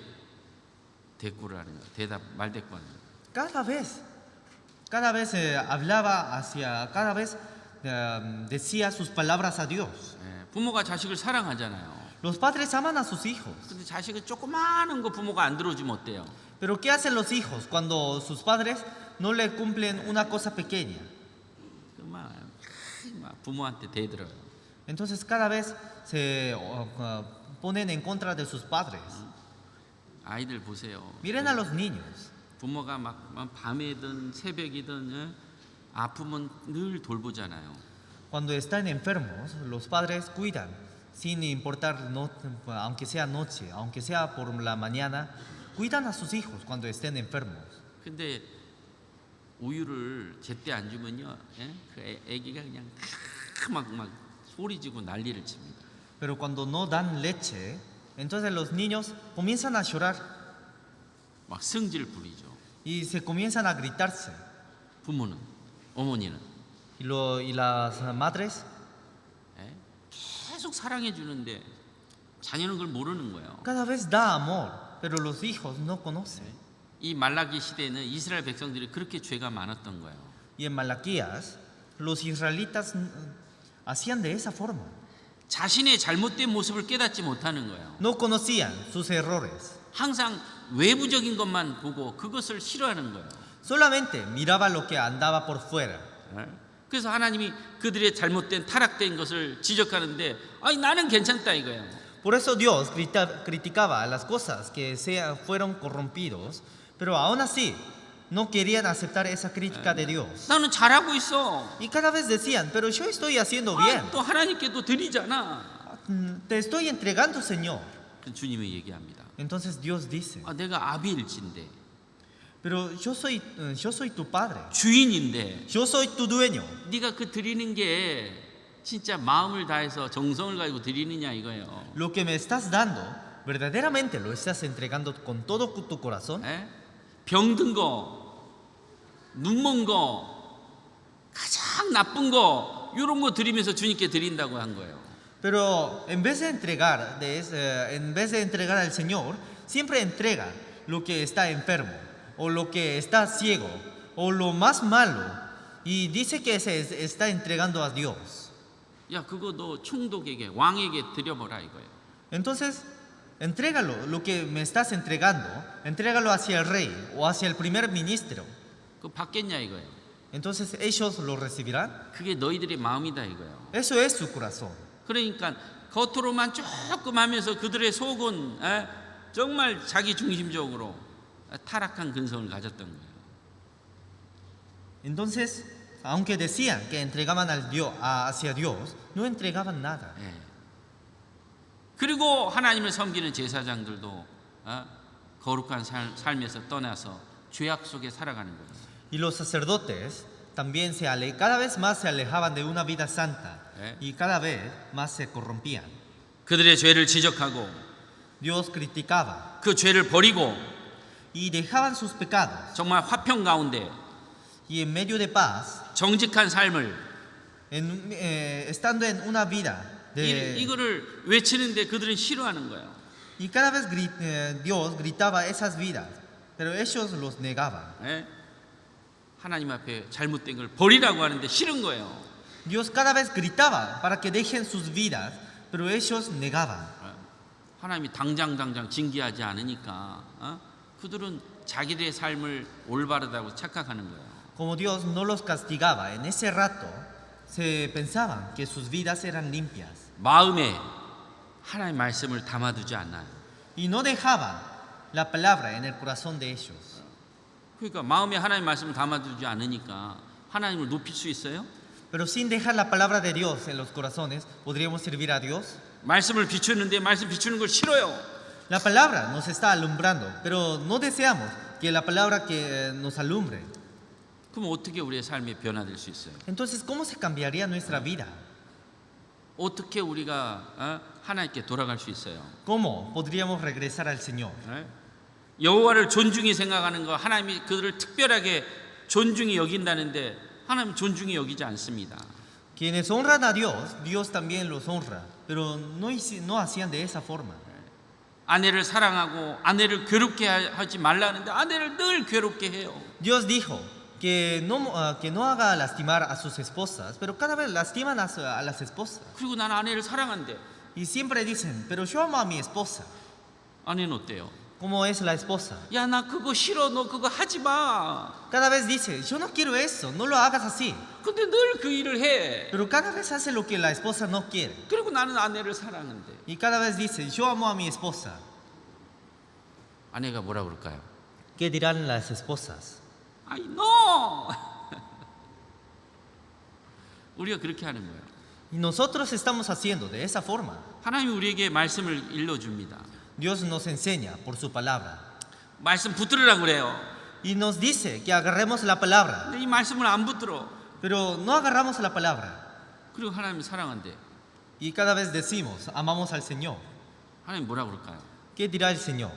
대꾸를 하는 거예요. 말대꾸하는 거예요. Cada vez hablaba cada vez decía sus palabras a Dios. 부모가 자식을 사랑하잖아요. Los padres aman a sus hijos. 근데 자식은 조그마한 거 부모가 안 들어주면 어때요? Pero ¿qué hacen los hijos cuando sus padres no le cumplen una cosa pequeña? 막 부모한테 대들어요. Entonces cada vez se ponen en contra de sus padres. 아이들 보세요. Miren a los niños. 부모가 막 밤에든 새벽이든 아프면 늘 돌보잖아요. Cuando están enfermos, los padres cuidan, sin importar, aunque sea noche, aunque sea por la mañana, cuidan a sus hijos cuando estén enfermos. 근데 우유를 제때 안 주면요, 그 애기가 그냥 막 소리지고 난리를 칩니다. Pero cuando no dan leche, entonces los niños comienzan a llorar 막 성질 부리죠. y se comienzan a gritarse. 부모는, 어머니는 Y las madres 계속 사랑해 주는데 자녀는 그걸 모르는 거예요. cada vez da amor, pero los hijos no conocen. 이 말라기 시대에는 이스라엘 백성들이 그렇게 죄가 많았던 거예요. Y en Malaquías, los israelitas hacían de esa forma. 자신의 잘못된 모습을 깨닫지 못하는 거예요. No conocían sus errores. 항상 외부적인 것만 보고 그것을 싫어하는 거예요. Solamente miraba lo que andaba por fuera. 그래서 하나님이 그들의 잘못된 타락된 것을 지적하는데 나는 괜찮다 이거예요. Por eso Dios criticaba las cosas que fueron corrompidos, pero aún así no querían aceptar esa crítica de Dios. 나는 잘하고 있어. Y cada vez decían, pero yo estoy haciendo bien. 또 하나님께도 드리잖아. Te estoy entregando, Señor. 주님이 얘기합니다. Entonces Dios dice, 내가 아비일진데, pero yo soy tu padre. 주인인데, Yo soy tu dueño. 네가 그 드리는 게 진짜 마음을 다해서 정성을 가지고 드리느냐 이거예요. Lo que me estás dando, verdaderamente lo estás entregando con todo tu corazón. 병든 거, 눈먼 거, 가장 나쁜 거 이런 거 드리면서 주님께 드린다고 한 거예요. Pero en vez de entregar al Señor, siempre entrega lo que está enfermo, o lo que está ciego, o lo más malo, y dice que se está entregando a Dios. 야, 그거 너 총독에게 왕에게 드려보라 이거예요. Entonces, entrégalo, lo que me estás entregando, entrégalo hacia el rey o hacia el primer ministro. 그거 받겠냐 이거예요. Entonces ellos lo recibirán. 그게 너희들의 마음이다 이거예요. Eso es su corazón. 그러니까 겉으로만 조금 하면서 그들의 속은 정말 자기 중심적으로 타락한 근성을 가졌던 거예요. Entonces, aunque decían que entregaban hacia Dios, no entregaban nada. 그리고 하나님을 섬기는 제사장들도 거룩한 삶에서 떠나서 죄악 속에 살아가는 거예요. Y los sacerdotes también cada vez más se alejaban de una vida santa y cada vez más se corrompían. 그들의 죄를 지적하고 Dios criticaba 그 죄를 버리고 y dejaban sus pecados. 정말 화평 가운데 Y en medio de paz, 정직한 삶을 estando en una vida 이거를 외치는데 그들은 싫어하는 거예요. Y cada vez Dios gritaba esas vidas, pero ellos los negaban. 하나님 앞에 잘못된 걸 버리라고 하는데 싫은 거예요. Dios cada vez gritaba para que dejen sus vidas, pero ellos negaban. 하나님이 당장 징계하지 않으니까 그들은 자기들의 삶을 올바르다고 착각하는 거예요. Como Dios no los castigaba en ese rato, se pensaban que sus vidas eran limpias 마음에 하나님 말씀을 담아두지 않아요. y no dejaban la palabra en el corazón de ellos. 그러니까 마음에 하나님 말씀을 담아두지 않으니까 하나님을 높일 수 있어요? Pero sin dejar la palabra de Dios en los corazones, ¿podríamos servir a Dios? 말씀을 비추는데 말씀 비추는 걸 싫어요. La palabra nos está alumbrando, pero no deseamos que la palabra que nos alumbre. 그럼 어떻게 우리의 삶이 변화될 수 있어요? Entonces, ¿cómo se cambiaría nuestra vida? 어떻게 우리가 하나님께 돌아갈 수 있어요? ¿Cómo podríamos regresar al Señor? 여호와를 존중히 생각하는 거 하나님이 그들을 특별하게 존중히 여긴다는데 하나님 존중히 여기지 않습니다. Quienes honran a Dios, Dios también los honra, pero no hacían de esa forma. 아내를 사랑하고 아내를 괴롭게 하지 말라는데 아내를 늘 괴롭게 해요. Dios dijo que no haga lastimar a sus esposas, pero cada vez lastiman a las esposas. 그리고 난 아내를 사랑한대. Y siempre dicen, pero yo amo a mi esposa. 아내는 어때요? ¿Cómo es la esposa? 야, 나 그거 싫어. 너 그거 하지 마. Cada vez dice, yo no quiero eso, no lo hagas así. 근데 늘 그 일을 해. Pero cada vez hace lo que la esposa no quiere. 그리고 나는 아내를 사랑한대. Y cada vez dice, yo amo a mi esposa. 아내가 뭐라 그럴까요? ¿Qué dirán las esposas? 아이, no. 우리가 그렇게 하는 거예요. Y nosotros estamos haciendo de esa forma. 하나님이 우리에게 말씀을 일러줍니다. Dios nos enseña por su palabra. 말씀 붙들으라고 그래요. Y nos dice que agarremos la palabra. 근데 이 말씀을 안 붙들어. Pero no agarramos la palabra. 그리고 하나님을 사랑한대. Y cada vez decimos, amamos al Señor. 하나님 뭐라 그럴까요? ¿Qué dirá el Señor?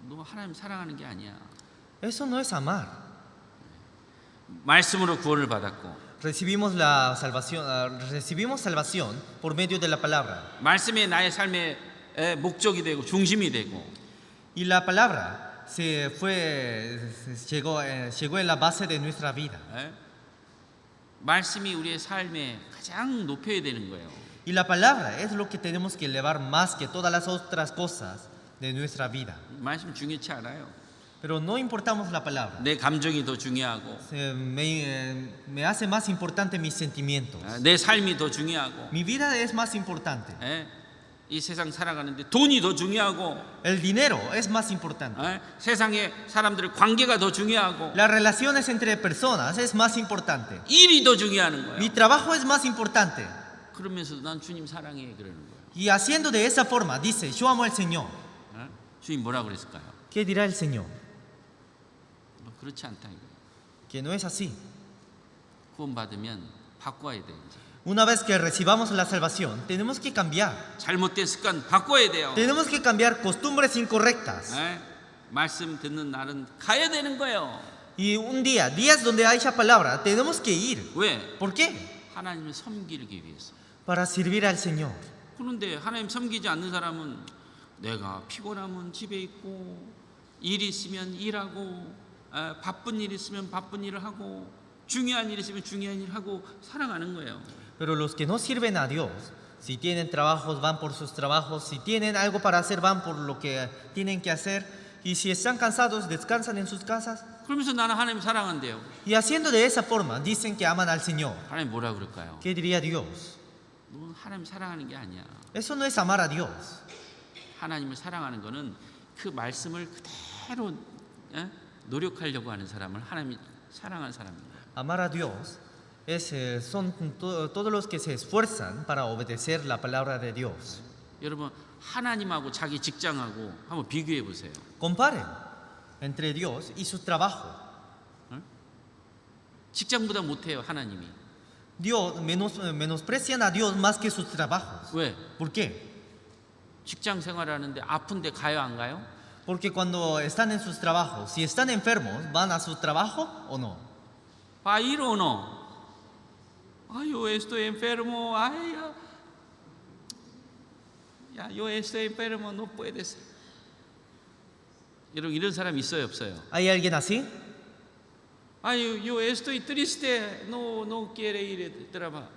너 하나님 사랑하는 게 아니야. Eso no es amar. 말씀으로 구원을 받았고 Recibimos salvación por medio de la palabra. 말씀이 나의 삶의 목적이 되고 중심이 되고 Y la palabra llegó en la base de nuestra vida. 말씀이 우리의 삶에 가장 높여야 되는 거예요. Y la palabra es lo que tenemos que elevar más que todas las otras cosas de nuestra vida. 말씀 중요치 않아요. Pero no importamos la palabra. 내 감정이 더 중요하고 Me hace más importante mis sentimientos. 내 삶이 더 중요하고 Mi vida es más importante. 이 세상 살아가는데 돈이 더 중요하고 El dinero es más importante. 세상의 사람들의 관계가 더 중요하고 Las relaciones entre personas es más importante. 일이 더 중요한 거예요. Mi trabajo es más importante. 그러면서도 난 주님 사랑해 그러는 거예요. Y haciendo de esa forma dice, yo amo al Señor. 주님 뭐라 그랬을까요? ¿Qué dirá el Señor? 그렇지 않다 이거예요. Que no es así. 구원받으면 바꿔야 돼 이제. Una vez que recibamos la salvación, tenemos que cambiar. 잘못된 습관 바꿔야 돼요. Tenemos que cambiar costumbres incorrectas. 말씀 듣는 날은 가야 되는 거예요. Y un día, días donde haya palabra, tenemos que ir. 왜? ¿Por qué? 하나님을 섬기기 위해서. Para servir al Señor. 그런데 하나님 섬기지 않는 사람은 내가 피곤하면 집에 있고 일 있으면 일하고 바쁜 일 있으면 바쁜 일을 하고 중요한 일 있으면 중요한 일을 하고 살아가는 거예요. Pero los que no sirven a Dios, si tienen trabajos, van por sus trabajos, si tienen algo para hacer, van por lo que tienen que hacer, y si están cansados, descansan en sus casas. 그러면서 나는 하나님 사랑한대요. Y haciendo de esa forma, dicen que aman al Señor. 하나님 뭐라 그럴까요? ¿Qué diría Dios? 너 하나님 사랑하는 게 아니야. Eso no es amar a Dios. 하나님을 사랑하는 거는 그 말씀을 그대로 노력하려고 하는 사람을 하나님이 사랑하는 사람입니다. Amar a Dios son todos los que se esfuerzan para obedecer la palabra de Dios. 여러분 하나님하고 자기 직장하고 한번 비교해 보세요. Comparen entre Dios y su trabajo. 직장보다 못해요 하나님이. Dios menosprecian a Dios más que sus trabajos. 왜? ¿Por qué? 직장 생활하는데 아픈데 가요 안 가요? Porque cuando están en sus trabajos, si están enfermos, ¿van a su trabajo o no? ¿Va a ir o no? Ay, yo estoy enfermo. Ay, ya, yo estoy enfermo. No puedes. 이런 사람 있어요 없어요? ¿Hay alguien así? Ay, yo estoy triste, no quiere ir a trabajar.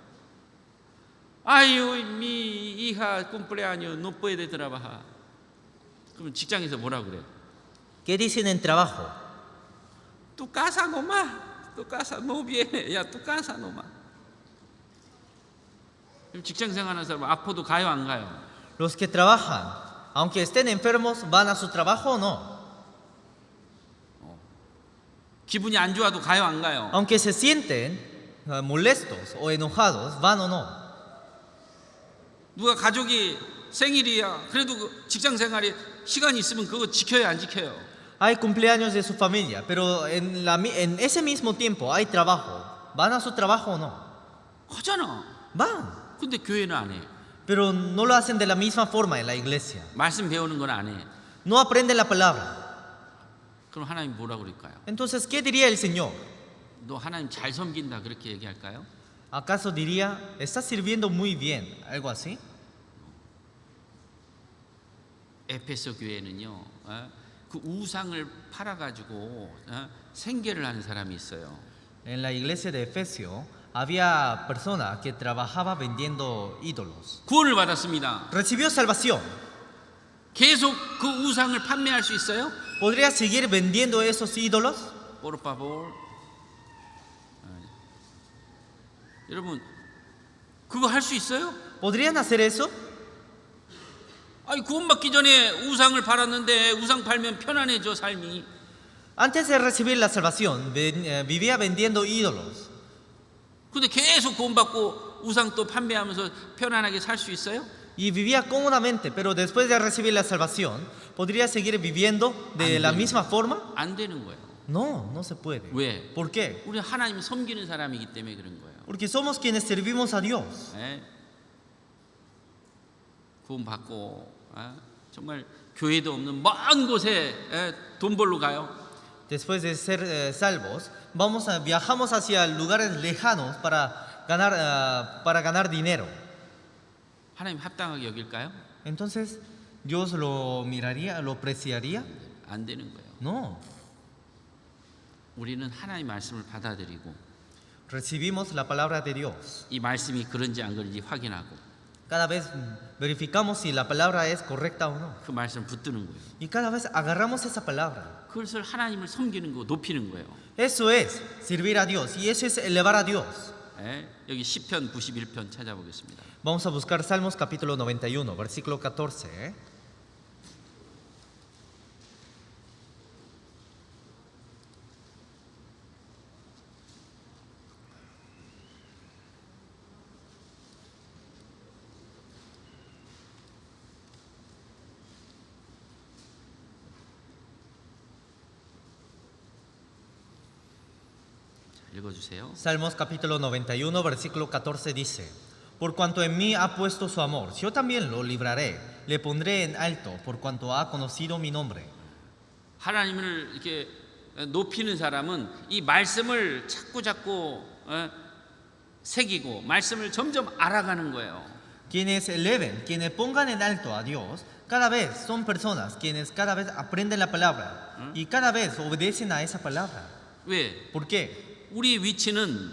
Ay, mi hija cumpleaños, no puede trabajar. 그럼 직장에서 뭐라 그래? ¿Qué dicen en trabajo? Tu casa nomás, tu casa no viene, ya tu casa nomás. 그럼 직장 생활하는 사람 아파도 가요, 안 가요? Los que trabajan, aunque estén enfermos, ¿van a su trabajo o no? 기분이 안 좋아도 가요, 안 가요? Aunque se sienten molestos o enojados, ¿van o no? 누가 가족이 생일이야. 그래도 그 직장 생활에 시간이 있으면 그거 지켜요, 안 지켜요? Hay cumpleaños de su familia, pero en ese mismo tiempo hay trabajo. ¿Van a su trabajo o no? 하잖아. Van, 근데 교회는 안 해. pero no lo hacen de la misma forma en la iglesia. 말씀 배우는 건 안 해. No aprenden la palabra. 그럼 하나님 뭐라 그럴까요? Entonces, ¿qué diría el Señor? 너 하나님 잘 섬긴다 그렇게 얘기할까요? ¿Acaso diría, estás sirviendo muy bien? ¿Algo así? 에페소 교회는요, 그 우상을 팔아가지고 생계를 하는 사람이 있어요. En la iglesia de Efesio había persona que trabajaba vendiendo ídolos. 구원을 받았습니다. Recibió salvación. 계속 그 우상을 판매할 수 있어요? ¿Podría seguir vendiendo esos ídolos? Por favor. 여러분, 그거 할 수 있어요? ¿Podrían hacer eso? 아니, 구원받기 전에 우상을 팔았는데 우상 팔면 편안해져 삶이. Antes de recibir la salvación, vivía vendiendo ídolos. 근데 계속 구원받고 우상 또 판매하면서 편안하게 살 수 있어요? Y vivía cómodamente, pero después de recibir la salvación, ¿podría seguir viviendo de la misma forma? 안 되는 거예요. No, no se puede. 왜? ¿Por qué? 우리 하나님 섬기는 사람이기 때문에 그런 거예요. Porque somos quienes servimos a Dios. 예? 구원받고 정말 교회도 없는 먼 곳에 돈 벌러 가요. Después de ser salvos, viajamos hacia lugares lejanos para ganar dinero. 하나님 합당하게 여길까요? Entonces, ¿Dios lo miraría, lo apreciaría? 안 되는 거예요. No. 우리는 하나님의 말씀을 받아들이고 Recibimos la palabra de Dios. 이 말씀이 그런지 안 그런지 확인하고 Cada vez verificamos si la palabra es correcta o no. 그 말씀을 붙드는 거예요. Y cada vez agarramos esa palabra. 그것을 하나님을 섬기는 거, 높이는 거예요. Eso es servir a Dios y eso es elevar a Dios. 여기 시편 91편 찾아보겠습니다. Vamos a buscar Salmos capítulo 91, versículo 14. 읽어주세요. Salmos capítulo 91, versículo 14 dice: Por cuanto en mí ha puesto su amor, yo también lo libraré, le pondré en alto, por cuanto ha conocido mi nombre. 하나님을 이렇게 높이는 사람은 이 말씀을 자꾸 새기고 말씀을 점점 알아가는 거예요. Quienes eleven, quienes pongan en alto a Dios, cada vez son personas quienes cada vez aprenden la palabra y cada vez obedecen a esa palabra. 왜? ¿Por qué? 우리 위치는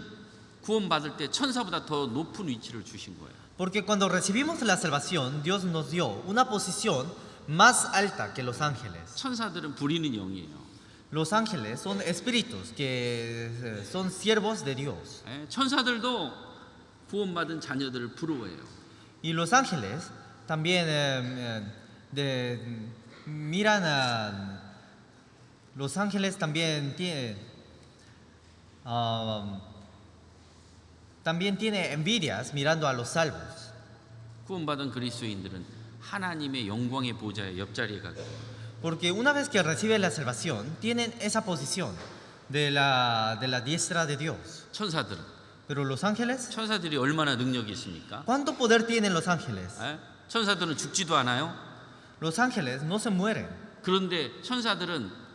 구원받을 때 천사보다 더 높은 위치를 주신 거예요. Porque cuando recibimos la salvación, Dios nos dio una posición más alta que los ángeles. 천사들은 부리는 영이에요. Los ángeles son espíritus que son siervos de Dios. 천사들도 구원받은 자녀들을 부러워해요. Y los ángeles también miran a... Los ángeles también tiene envidias mirando a los salvos. 구원받은 그리스도인들은 하나님의 영광의 보좌의 옆자리에 가게 돼요. Porque una vez que reciben la salvación, tienen esa posición de la diestra de Dios. 천사들은 Pero los ángeles, 천사들이 얼마나 능력이 있습니까? ¿cuánto poder tienen los ángeles? 천사들은 죽지도 않아요. Los ángeles no se mueren. 그런데 천사들은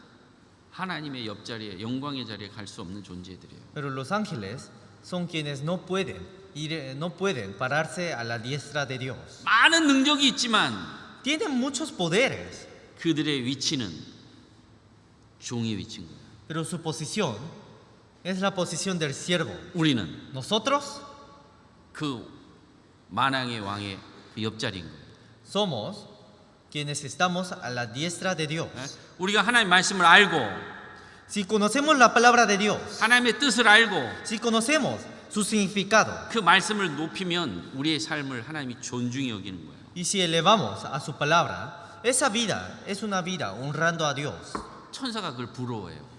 하나님의 옆자리에 영광의 자리에 갈 수 없는 존재들이에요. Pero los ángeles son quienes no pueden pararse a la diestra de Dios. 많은 능력이 있지만 Tienen muchos poderes, 그들의 위치는 종의 위치인 거예요. pero su posición Es la posición del siervo. 우리는 Nosotros 그 만왕의 왕의 그 옆자리인 거예요. somos quienes estamos a la diestra de Dios. 예? 우리가 하나님 말씀을 알고 Si conocemos la palabra de Dios, 하나님의 뜻을 알고 si conocemos su significado, 그 말씀을 높이면 우리의 삶을 하나님이 존중히 여기는 거예요. y si elevamos a su palabra, esa vida es una vida honrando a Dios. 천사가 그걸 부러워해요.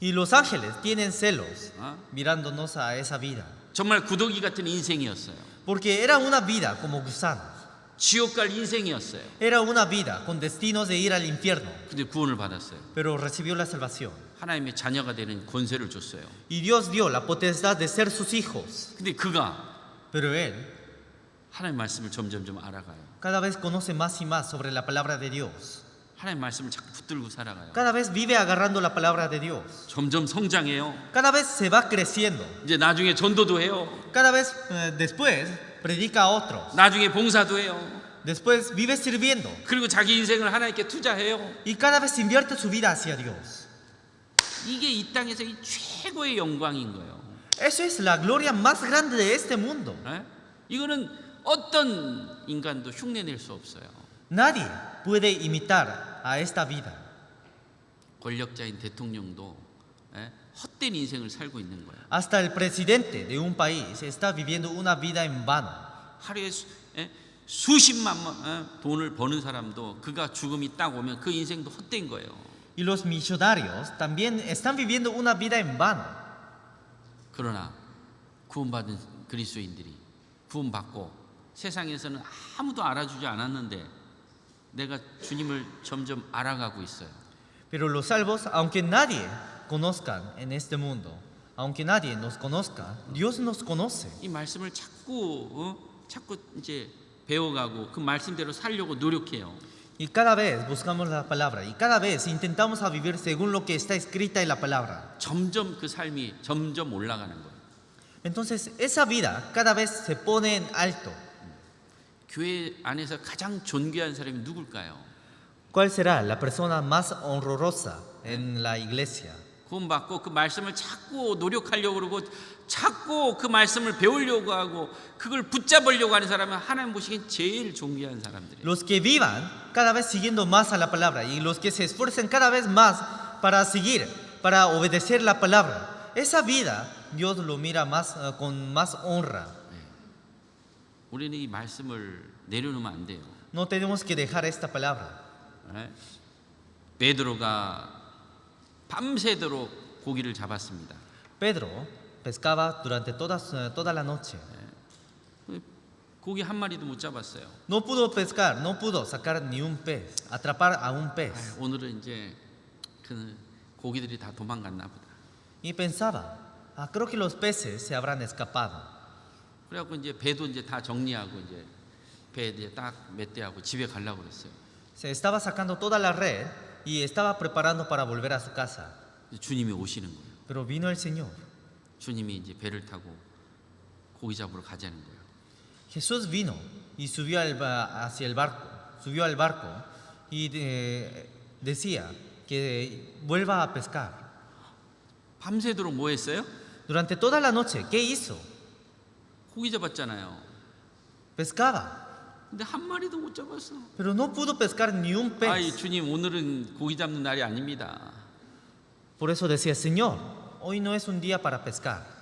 Y los ángeles tienen celos 어? mirándonos a esa vida. 정말 구더기 같은 인생이었어요. Porque era una vida como gusanos. 지옥 갈 인생이었어요. Era una vida con destinos de ir al infierno. 근데 구원을 받았어요. Pero recibió la salvación. 하나님의 자녀가 되는 권세를 줬어요. Y Dios dio la potestad de ser sus hijos. 근데 그가 Pero él 하나님 말씀을 점점점 알아가요. cada vez conoce más y más sobre la palabra de Dios. 하나님 말씀을 자꾸 붙들고 살아가요. Cada vez vive agarrando la palabra de Dios. 점점 성장해요. Cada vez se va creciendo. 이제 나중에 전도도 해요. Cada vez después predica a otros. 나중에 봉사도 해요. Después vive sirviendo. 그리고 자기 인생을 하나님께 투자해요. Y cada vez invierte su vida hacia Dios. 이게 이 땅에서 이 최고의 영광인 거예요. Eso es la gloria más grande de este mundo. 예? 이거는 어떤 인간도 흉내낼 수 없어요. Nadie puede imitar a esta vida. 권력자인 대통령도 예? 헛된 인생을 살고 있는 거예요. Hasta el presidente de un país está viviendo una vida en vano. 하루에 수십만 원 돈을 버는 사람도 그가 죽음이 딱 오면 그 인생도 헛된 거예요. Y los millonarios también están viviendo una vida en vano. 그러나 구원받은 그리스도인들이 구원받고 세상에서는 아무도 알아주지 않았는데 내가 주님을 점점 알아가고 있어요. Pero los salvos, aunque nadie conozcan en este mundo, aunque nadie nos conozca, Dios nos conoce. 이 말씀을 자꾸 이제 배워가고 그 말씀대로 살려고 노력해요. Y cada vez buscamos la palabra y cada vez intentamos a vivir según lo que está escrita en la palabra. 점점 그 삶이 점점 올라가는 거예요. Entonces esa vida cada vez se pone en alto. 교회 안에서 가장 존귀한 사람이 누굴까요? ¿Cuál será la persona más honrosa en la iglesia? 구원받고 그 말씀을 자꾸 노력하려고 그러고 자꾸 그 말씀을 배우려고 하고 그걸 붙잡으려고 하는 사람은 하나님 보시기엔 제일 존귀한 사람들이에요. Los que vivan cada vez siguiendo más a la palabra y los que se esfuercen cada vez más para seguir, para obedecer la palabra. Esa vida Dios lo mira más con más honra. 우리는 이 말씀을 내려놓으면 안 돼요. No tenemos que dejar esta palabra. 네? 베드로가 밤새도록 고기를 잡았습니다. Pedro pescaba durante toda la noche. 고기 한 마리도 못 잡았어요. No pudo pescar, no pudo sacar ni un pez, atrapar a un pez. 오늘은 이제 그 고기들이 다 도망갔나 보다. Y pensaba, creo que los peces se habrán escapado. 그래갖고 이제 배도 이제 다 정리하고 이제 배 이제 딱 맷대하고 집에 가려고 그랬어요. Se estaba sacando toda la red y estaba preparando para volver a su casa. 주님이 오시는 거예요. Pero vino el Señor. 주님이 이제 배를 타고 고기 잡으러 가자는 거예요. Jesús vino y subió hacia el barco, subió al barco y decía que vuelva a pescar. 밤새도록 뭐 했어요? Durante toda la noche, ¿qué hizo? 고기 잡았잖아요. Pescaba, 근데 한 마리도 못 잡았어. pero no pudo pescar ni un 아이 pez. 주님 오늘은 고기 잡는 날이 아닙니다. Por eso decía, Señor, hoy no es un día para pescar.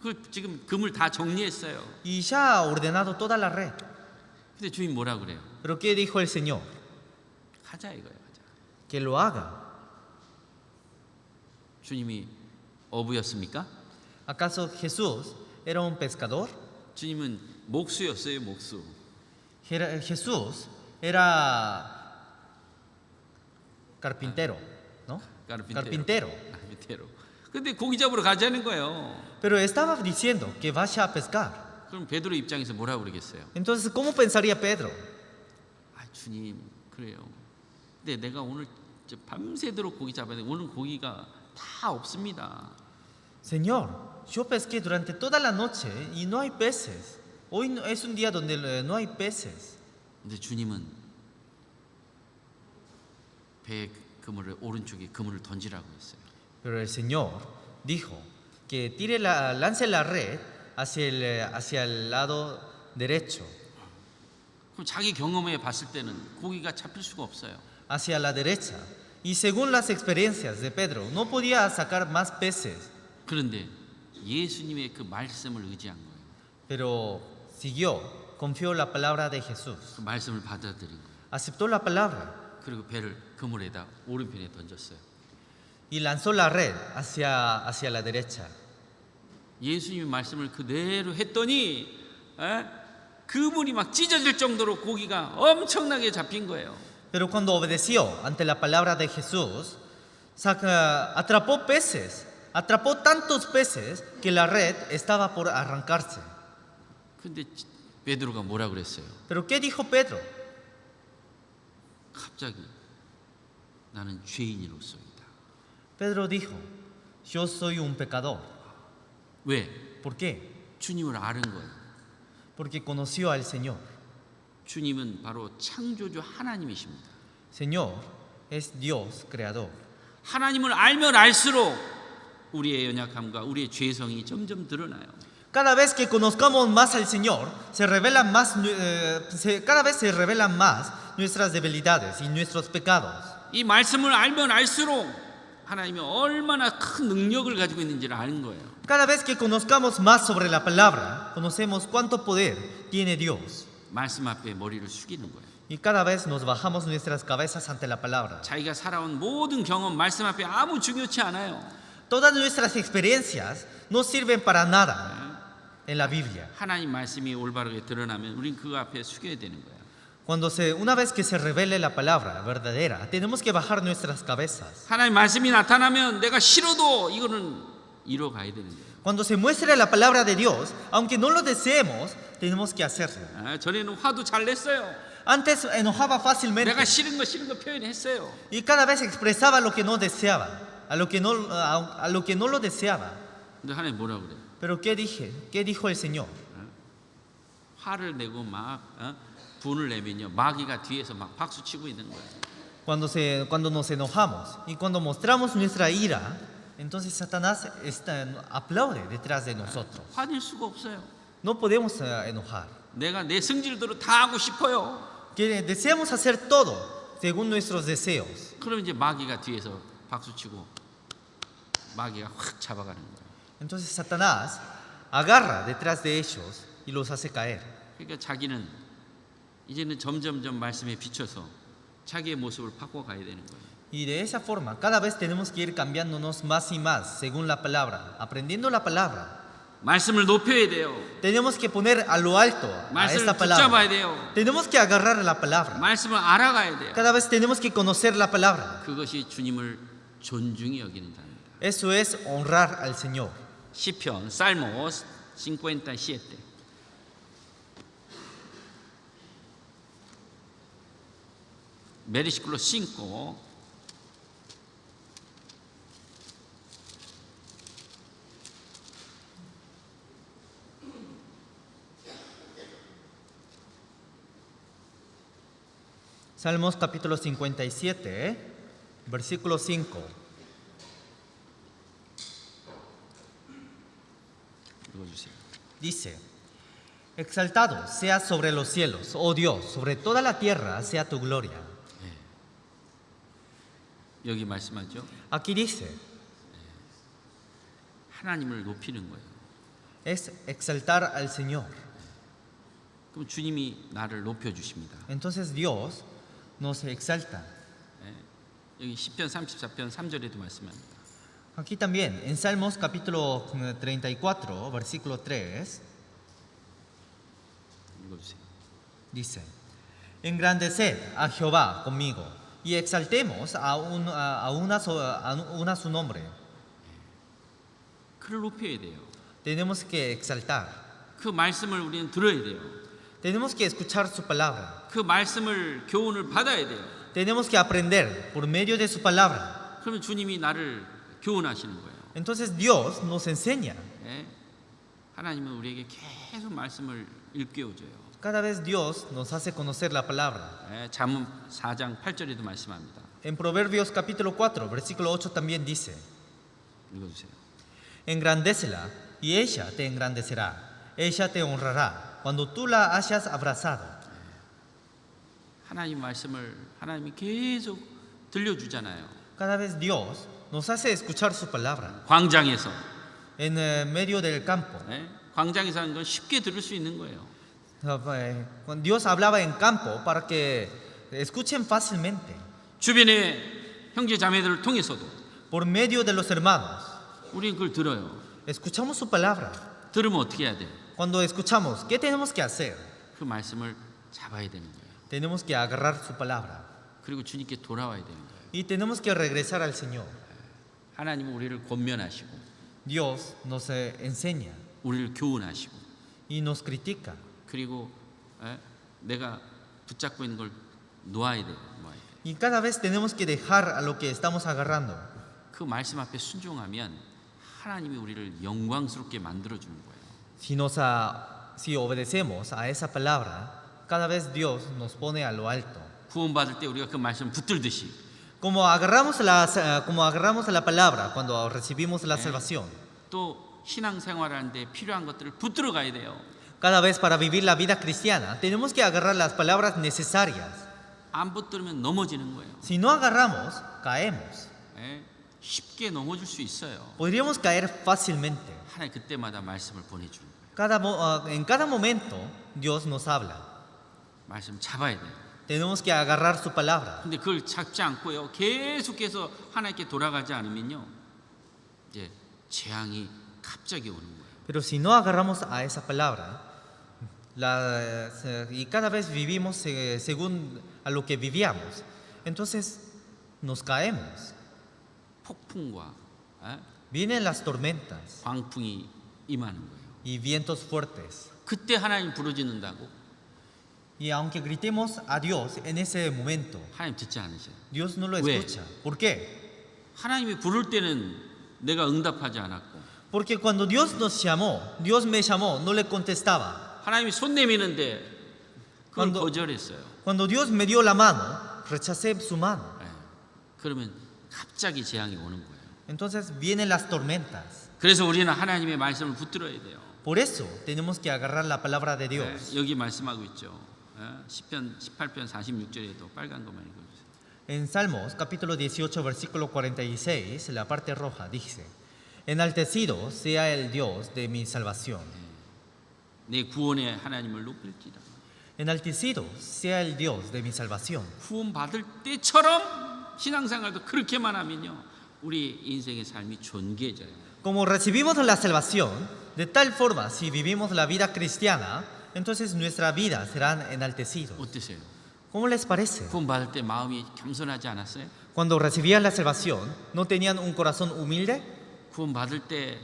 그 지금 그물 다 정리했어요. Y ya ha ordenado toda la red. 근데 주님 뭐라 그래요? Pero ¿qué dijo el Señor? 가자 이거예요. 가자. Que lo haga. 주님이 어부였습니까? ¿Acaso Jesús era un pescador? 주님은 목수였어요. 목수. Jesús era carpintero, ¿no? Carpintero. 밑에로. 근데 고기 잡으러 가자는 거예요. Pero estaba diciendo que vaya a pescar. 그럼 베드로 입장에서 뭐라고 그러겠어요? Entonces, ¿cómo pensaría Pedro? 아, 주님 그래요. 근데 내가 오늘 밤새도록 고기 잡아야 돼. 오늘 고기가 다 없습니다. Señor, yo pesqué durante toda la noche y no hay peces. Hoy es un día donde no hay peces. 근데 주님은 배 그물을 오른쪽에 그물을 던지라고 했어요. Pero el Señor dijo que lance la red hacia el lado derecho, 그럼 자기 경험에 봤을 때는 고기가 잡힐 수가 없어요. hacia la derecha. Y según las experiencias de Pedro, no podía sacar más peces, 그런데 예수님의 그 말씀을 의지한 거예요. pero siguió, confió en la palabra de Jesús, 그 말씀을 받아들인 거예요. aceptó la palabra 그리고 배를 그물에다 오른편에 던졌어요. y lanzó la red hacia la derecha. 예수님의 말씀을 그대로 했더니 그물이 막 찢어질 정도로 고기가 엄청나게 잡힌 거예요. Pero cuando obedeció ante la palabra de Jesús, atrapó peces, atrapó tantos peces que la red estaba por arrancarse. 근데 베드로가 뭐라 그랬어요? Pero ¿qué dijo Pedro? 갑자기 나는 죄인으로서이다. Pedro dijo, yo soy un pecador. 왜? ¿Por qué? 주님을 아는 거예요. Porque conoció al Señor. 주님은 바로 창조주 하나님이십니다. Señor es Dios creador. 하나님을 알면 알수록 우리의 연약함과 우리의 죄성이 점점 드러나요. Cada vez que conozcamos más al Señor, cada vez se revelan más nuestras debilidades y nuestros pecados. 이 말씀을 알면 알수록 하나님이 얼마나 큰 능력을 가지고 있는지를 아는 거예요. Cada vez que conozcamos más sobre la palabra, conocemos cuánto poder tiene Dios. 말씀 앞에 머리를 숙이는 거예요. Y cada vez nos bajamos nuestras cabezas ante la palabra. 자기가 살아온 모든 경험 말씀 앞에 아무 중요치 않아요. Todas nuestras experiencias no sirven para nada en la Biblia. 하나님 말씀이 올바르게 드러나면 우린 그 앞에 숙여야 되는 거예요. Una vez que se revele la palabra verdadera, tenemos que bajar nuestras cabezas. 하나님 말씀이 나타나면 내가 싫어도 이거는 이뤄가야 되는 거예요. Cuando se muestre la palabra de Dios, aunque no lo deseemos, tenemos que hacerlo. 전에는 화도 잘 냈어요. Antes enojaba fácilmente 내가 싫은 거 표현했어요. y cada vez expresaba lo que no deseaba, a lo que no lo deseaba. 근데 하나님 뭐라 그래? Pero ¿qué dijo el Señor? 화를 내고 막 분을 내면요 마귀가 뒤에서 막 박수 치고 있는 거예요. Cuando nos enojamos y cuando mostramos nuestra ira, entonces Satanás aplaude detrás de nosotros. 화낼 수가 없어요. No podemos enojar. 내가 내 성질대로 다 하고 싶어요. Que deseamos hacer todo según nuestros deseos. 그럼 이제 마귀가 뒤에서 박수 치고 마귀가 확 잡아가는 거예요. Entonces Satanás agarra detrás de ellos y los hace caer. 그러니까 자기는 이제는 점점점 말씀에 비춰서 자기의 모습을 바꿔가야 되는 거예요. Y de esa forma, cada vez tenemos que ir cambiándonos más y más según la palabra, aprendiendo la palabra. 말씀을 높여야 돼요. Tenemos que poner a lo alto a 말씀을 esta 붙잡아야 palabra. 돼요. Tenemos que agarrar la palabra. 말씀을 알아가야 돼요. Cada vez tenemos que conocer la palabra. 그것이 주님을 존중히 여기는 자입니다. Eso es honrar al Señor. 시편 Salmos 57. Versículo 5. Salmos capítulo 57, versículo 5. 읽어주세요. Dice: Exaltado seas sobre los cielos, oh Dios, sobre toda la tierra sea tu gloria. 여기 말씀하죠. Aquí dice, 하나님을 높이는 거예요. es exaltar al Señor. 그럼 주님이 나를 높여 주십니다. Entonces Dios nos exalta. 여기 시편 34편 3절에도 말씀합니다. Aquí también, en Salmos capítulo 34, versículo 3, 읽어주세요. dice: Engrandeced a Jehová conmigo y exaltemos a una su nombre. 그를 높여야 돼요. Tenemos que exaltar. 그 말씀을 우리는 들어야 돼요. Tenemos que escuchar su palabra. 그 말씀을 교훈을 받아야 돼요. Tenemos que aprender por medio de su palabra. 그러면 주님이 나를 교훈하시는 거예요. Entonces Dios nos enseña. 하나님은 우리에게 계속 말씀을 일깨워줘요. Cada vez Dios nos hace conocer la palabra. 잠언 4장 8절에도 말씀합니다. En Proverbios capítulo 4, versículo 8 también dice: 읽어주세요. Engrandécela y ella te engrandecerá. Ella te honrará cuando tú la hayas abrazado. 하나님 말씀을 하나님이 계속 들려주잖아요. Cada vez Dios nos hace escuchar su palabra. 광장에서. En medio del campo. 예? 광장에서 하는 건 쉽게 들을 수 있는 거예요. Cuando Dios hablaba en campo para que escuchen fácilmente. 주변의 형제 자매들을 통해서도 Por medio de los hermanos. 우리는 그걸 들어요. Escuchamos su palabra. 들으면 어떻게 해야 돼? Cuando escuchamos, ¿qué tenemos que hacer? 그 말씀을 잡아야 되는 거예요. Tenemos que agarrar su palabra. 그리고 주님께 돌아와야 되는 거예요. Y tenemos que regresar al Señor. 하나님은 우리를 권면하시고 Dios nos enseña 우리를 교훈하시고 y nos critica. 그리고 내가 붙잡고 있는 걸 놓아야 돼. Y cada vez tenemos que dejar a lo que estamos agarrando. 그 말씀 앞에 순종하면 하나님이 우리를 영광스럽게 만들어주는 거예요. Si obedecemos a esa palabra, cada vez Dios nos pone a lo alto. 구원받을 때 우리가 그 말씀 붙들듯이 Como agarramos la palabra cuando recibimos la salvación. 또 신앙생활하는데 필요한 것들을 붙들어 가야 돼요. Cada vez para vivir la vida cristiana tenemos que agarrar las palabras necesarias. 안 붙들면 넘어지는 거예요. Si no agarramos, caemos. 쉽게 넘어질 수 있어요. Podríamos caer fácilmente. 하나님 그때마다 말씀을 보내주는 거예요. En cada momento Dios nos habla. 말씀 잡아야 돼요. Tenemos que agarrar su palabra. 근데 그걸 잡지 않고요. 계속해서 하나님께 돌아가지 않으면요. 이제 재앙이 갑자기 오는 거예요. Pero si no agarramos a esa palabra, y cada vez vivimos según a lo que vivíamos, entonces nos caemos. 폭풍과 Vienen las tormentas 광풍이 임하는 거예요. y vientos fuertes. 그때 하나님 부르짖는다고 Y aunque gritemos a Dios en ese momento, 하나님 듣지 않으셔요. Dios no lo 왜? escucha. ¿Por qué? 하나님이 부를 때는 내가 응답하지 않았고 Porque cuando Dios nos llamó, Dios me llamó, no le contestaba. 하나님이 손 내미는데 그걸 Cuando- 거절했어요. Cuando Dios me dio la mano, rechacé su mano. 그러면 갑자기 재앙이 오는 거예요. Entonces vienen las tormentas. 그래서 우리는 하나님의 말씀을 붙들어야 돼요. Por eso tenemos que agarrar la palabra de Dios. 여기 말씀하고 있죠. 시편 18편 46절에도 빨간 것만 읽어주세요. En Salmos capítulo 18 versículo 46, la parte roja dice: Enaltecido sea el Dios de mi salvación. 내 구원의 하나님을 높일지라. Enaltecido sea el Dios de mi salvación. 구원 받을 때처럼 신앙생활도 그렇게만 하면요, 우리 인생의 삶이 존귀해져요. Como recibimos la salvación, de tal forma, si vivimos la vida cristiana, entonces nuestra vida serán enaltecidos. 어떠세요? ¿Cómo les parece? 구원 받을 때 마음이 겸손하지 않았어요? Cuando recibían la salvación, ¿no tenían un corazón humilde? 구원 받을 때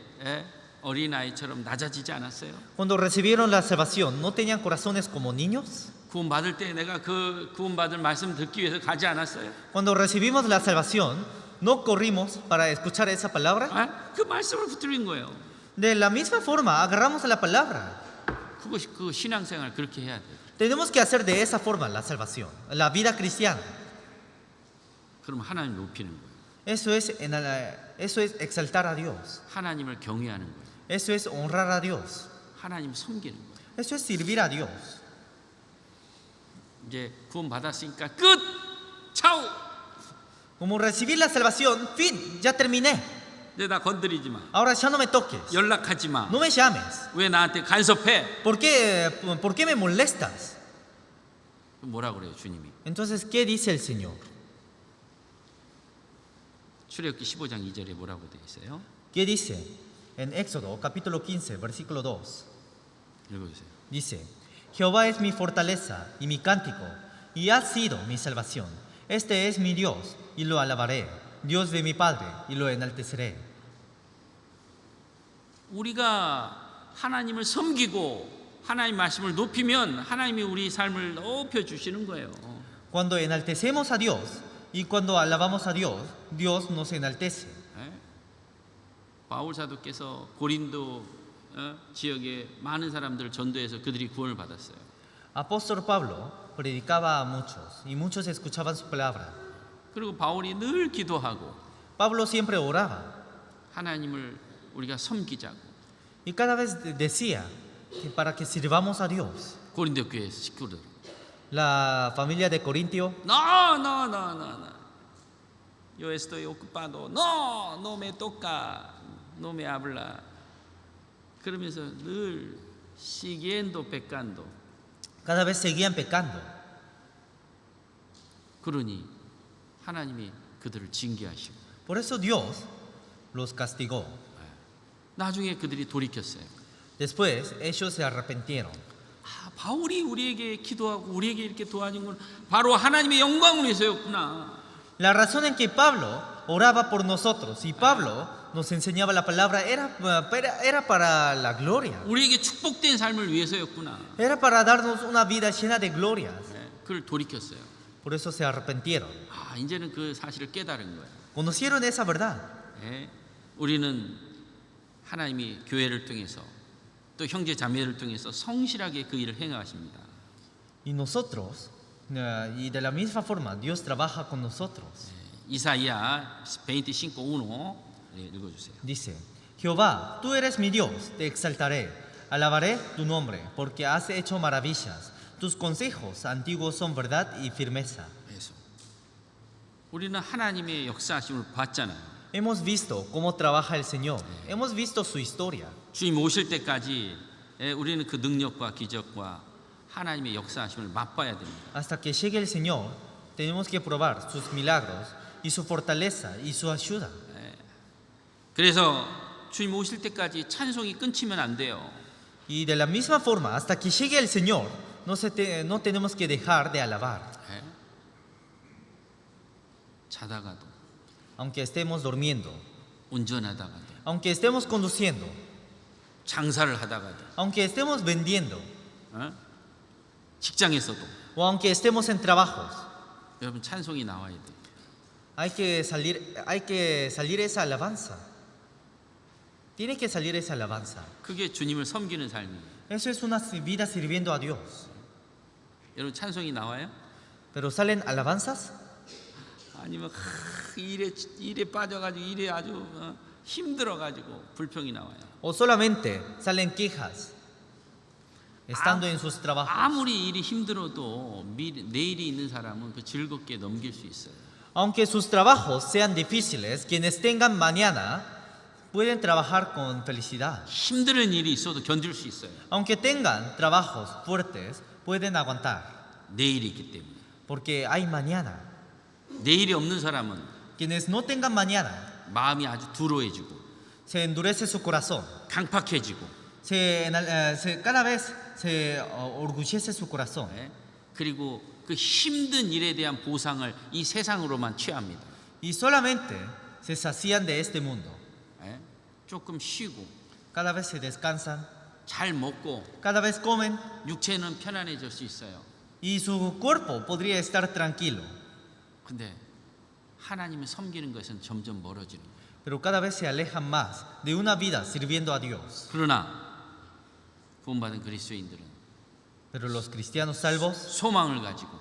어린 아이처럼 낮아지지 않았어요? Cuando recibieron la salvación, ¿no tenían corazones como niños? 구원 받을 때 내가 그 구원 받을 말씀 듣기 위해서 가지 않았어요? Cuando recibimos la salvación, ¿no corrimos para escuchar esa palabra? 그 말씀을 붙들린 거예요. De la misma forma, agarramos la palabra. 그것이 그 신앙생활 그렇게 해야 돼요. Tenemos que hacer de esa forma la salvación, la vida cristiana. 그럼 하나님 높이는 거예요. Eso es exaltar a Dios. 하나님을 경외하는 거예요. Eso es honrar a Dios. 하나님 섬기는 거예요. Eso es servir a Dios. 이제 구원 받았으니까 끝! 차오! Como recibir la salvación, fin, ya terminé. 이제 나 건드리지 마. Ahora ya no me toques. 연락하지 마. No me llames. 왜 나한테 간섭해? ¿Por qué me molestas? 뭐라 그래요, 주님이? Entonces, ¿qué dice el Señor? 출애굽기 15장 2절에 뭐라고 되어 있어요? ¿Qué dice? En Éxodo capítulo 15, versículo 2. 읽어주세요. Dice: Jehová es mi fortaleza y mi cántico, y ha sido mi salvación. Este es mi Dios, y lo alabaré, Dios de mi Padre, y lo enalteceré. 우리가 하나님을 섬기고 하나님 말씀을 높이면 하나님이 우리 삶을 높여 주시는 거예요. Cuando enaltecemos a Dios y cuando alabamos a Dios, Dios nos enaltece. 바울 사도께서 고린도 지역에 많은 사람들을 전도해서 그들이 구원을 받았어요. Apóstol Pablo predicaba a muchos y muchos escuchaban su palabra. 그리고 바울이 늘 기도하고 Pablo siempre oraba. 하나님을 우리가 섬기자고. Y cada vez decía que para que sirvamos a Dios. 고린도 교회 식구들. La familia de Corintio, No, no, no, no, no. Yo estoy ocupado. No, no me toca. No me habla. 그러면서 늘 siguiendo pecando. cada vez seguían pecando. 그러니 하나님이 그들을 징계하시고 Por eso Dios los castigó. 나중에 그들이 돌이켰어요. Después ellos se arrepintieron. 아, 바울이 우리에게 기도하고 우리에게 이렇게 도와준 건 바로 하나님의 영광을 위해서였구나. La razón en que Pablo oraba por nosotros y Pablo nos enseñaba la palabra era para la gloria. 우리에게 축복된 삶을 위해서였구나. Era para darnos una vida llena de glorias. 그걸 돌이켰어요. Por eso se arrepintieron. 아, 이제는 그 사실을 깨달은 거예요. Conocieron esa verdad. 예, 우리는 하나님이 교회를 통해서 또 형제 자매를 통해서 성실하게 그 일을 행하십니다. Y nosotros, y de la misma forma, Dios trabaja con nosotros. 이사야 25:1 읽어주세요. Dice, Jehová, tú eres mi Dios, te exaltaré, alabaré tu nombre, porque has hecho maravillas. Tus consejos antiguos son verdad y firmeza. 그래서 우리는 하나님의 역사하심을 봤잖아요. Hemos visto cómo trabaja el Señor. Hemos visto su historia. 주님 오실 때까지 우리는 그 능력과 기적과 하나님의 역사하심을 맛봐야 됩니다. Hasta que llegue el Señor, tenemos que probar sus milagros y su fortaleza y su ayuda. 그래서 주님 오실 때까지 찬송이 끊치면 안 돼요. Y de la misma forma, hasta que llegue el Señor, no tenemos que dejar de alabar. 자다가도, Aunque estemos durmiendo, 운전하다가도, aunque estemos conduciendo, 장사를 하다가도, aunque estemos vendiendo, 직장에서도 o aunque estemos en trabajos, 여러분 찬송이 나와야 돼요. hay que salir esa alabanza. Tiene que salir esa alabanza. 그게 주님을 섬기는 삶이에요. Eso es una vida sirviendo a Dios. 여러분 찬송이 나와요? Pero salen alabanzas 아니면 일에 빠져가지고 일에 아주 힘들어가지고 불평이 나와요. o solamente salen quejas estando en sus trabajos. 아무리 일이 힘들어도 내일이 있는 사람은 그 즐겁게 넘길 수 있어요. Aunque sus trabajos sean difíciles, quienes tengan mañana pueden trabajar con felicidad. 힘든 일이 있어도 견딜 수 있어요. Aunque tengan trabajos fuertes, pueden aguantar. 내일이 있기 때문에. Porque hay mañana. 내일이 없는 사람은 Quienes no tengan mañana, 마음이 아주 두로워지고 se endurece su corazón. 강팍해지고 Cada vez se orgullece su corazón. 그리고 그 힘든 일에 대한 보상을 이 세상으로만 취합니다. Y solamente se sacian de este mundo. 조금 쉬고 Cada vez se descansan, 잘 먹고 cada vez comen 육체는 편안해질 수 있어요. y su cuerpo podría estar tranquilo. 근데 하나님을 섬기는 것은 점점 멀어지는 거예요. Pero cada vez se alejan más de una vida sirviendo a Dios. 그러나 구원받은 그리스도인들은 Pero los cristianos salvos, 소망을 가지고